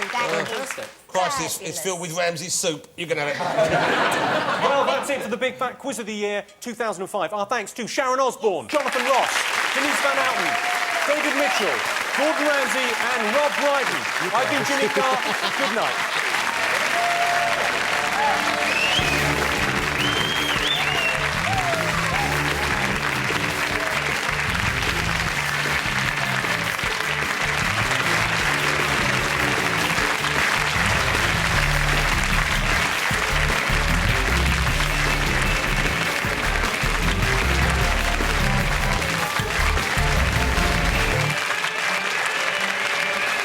Fantastic. Christ, it's filled with Ramsay's soup. You can have it. Well, that's it for the Big Fat Quiz of the Year 2005. Our thanks to Sharon Osbourne, Jonathan Ross, Denise Van Outen, David Mitchell, Gordon Ramsay and Rob Brydon. I've been Jimmy Carr. Good night.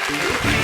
Yeah.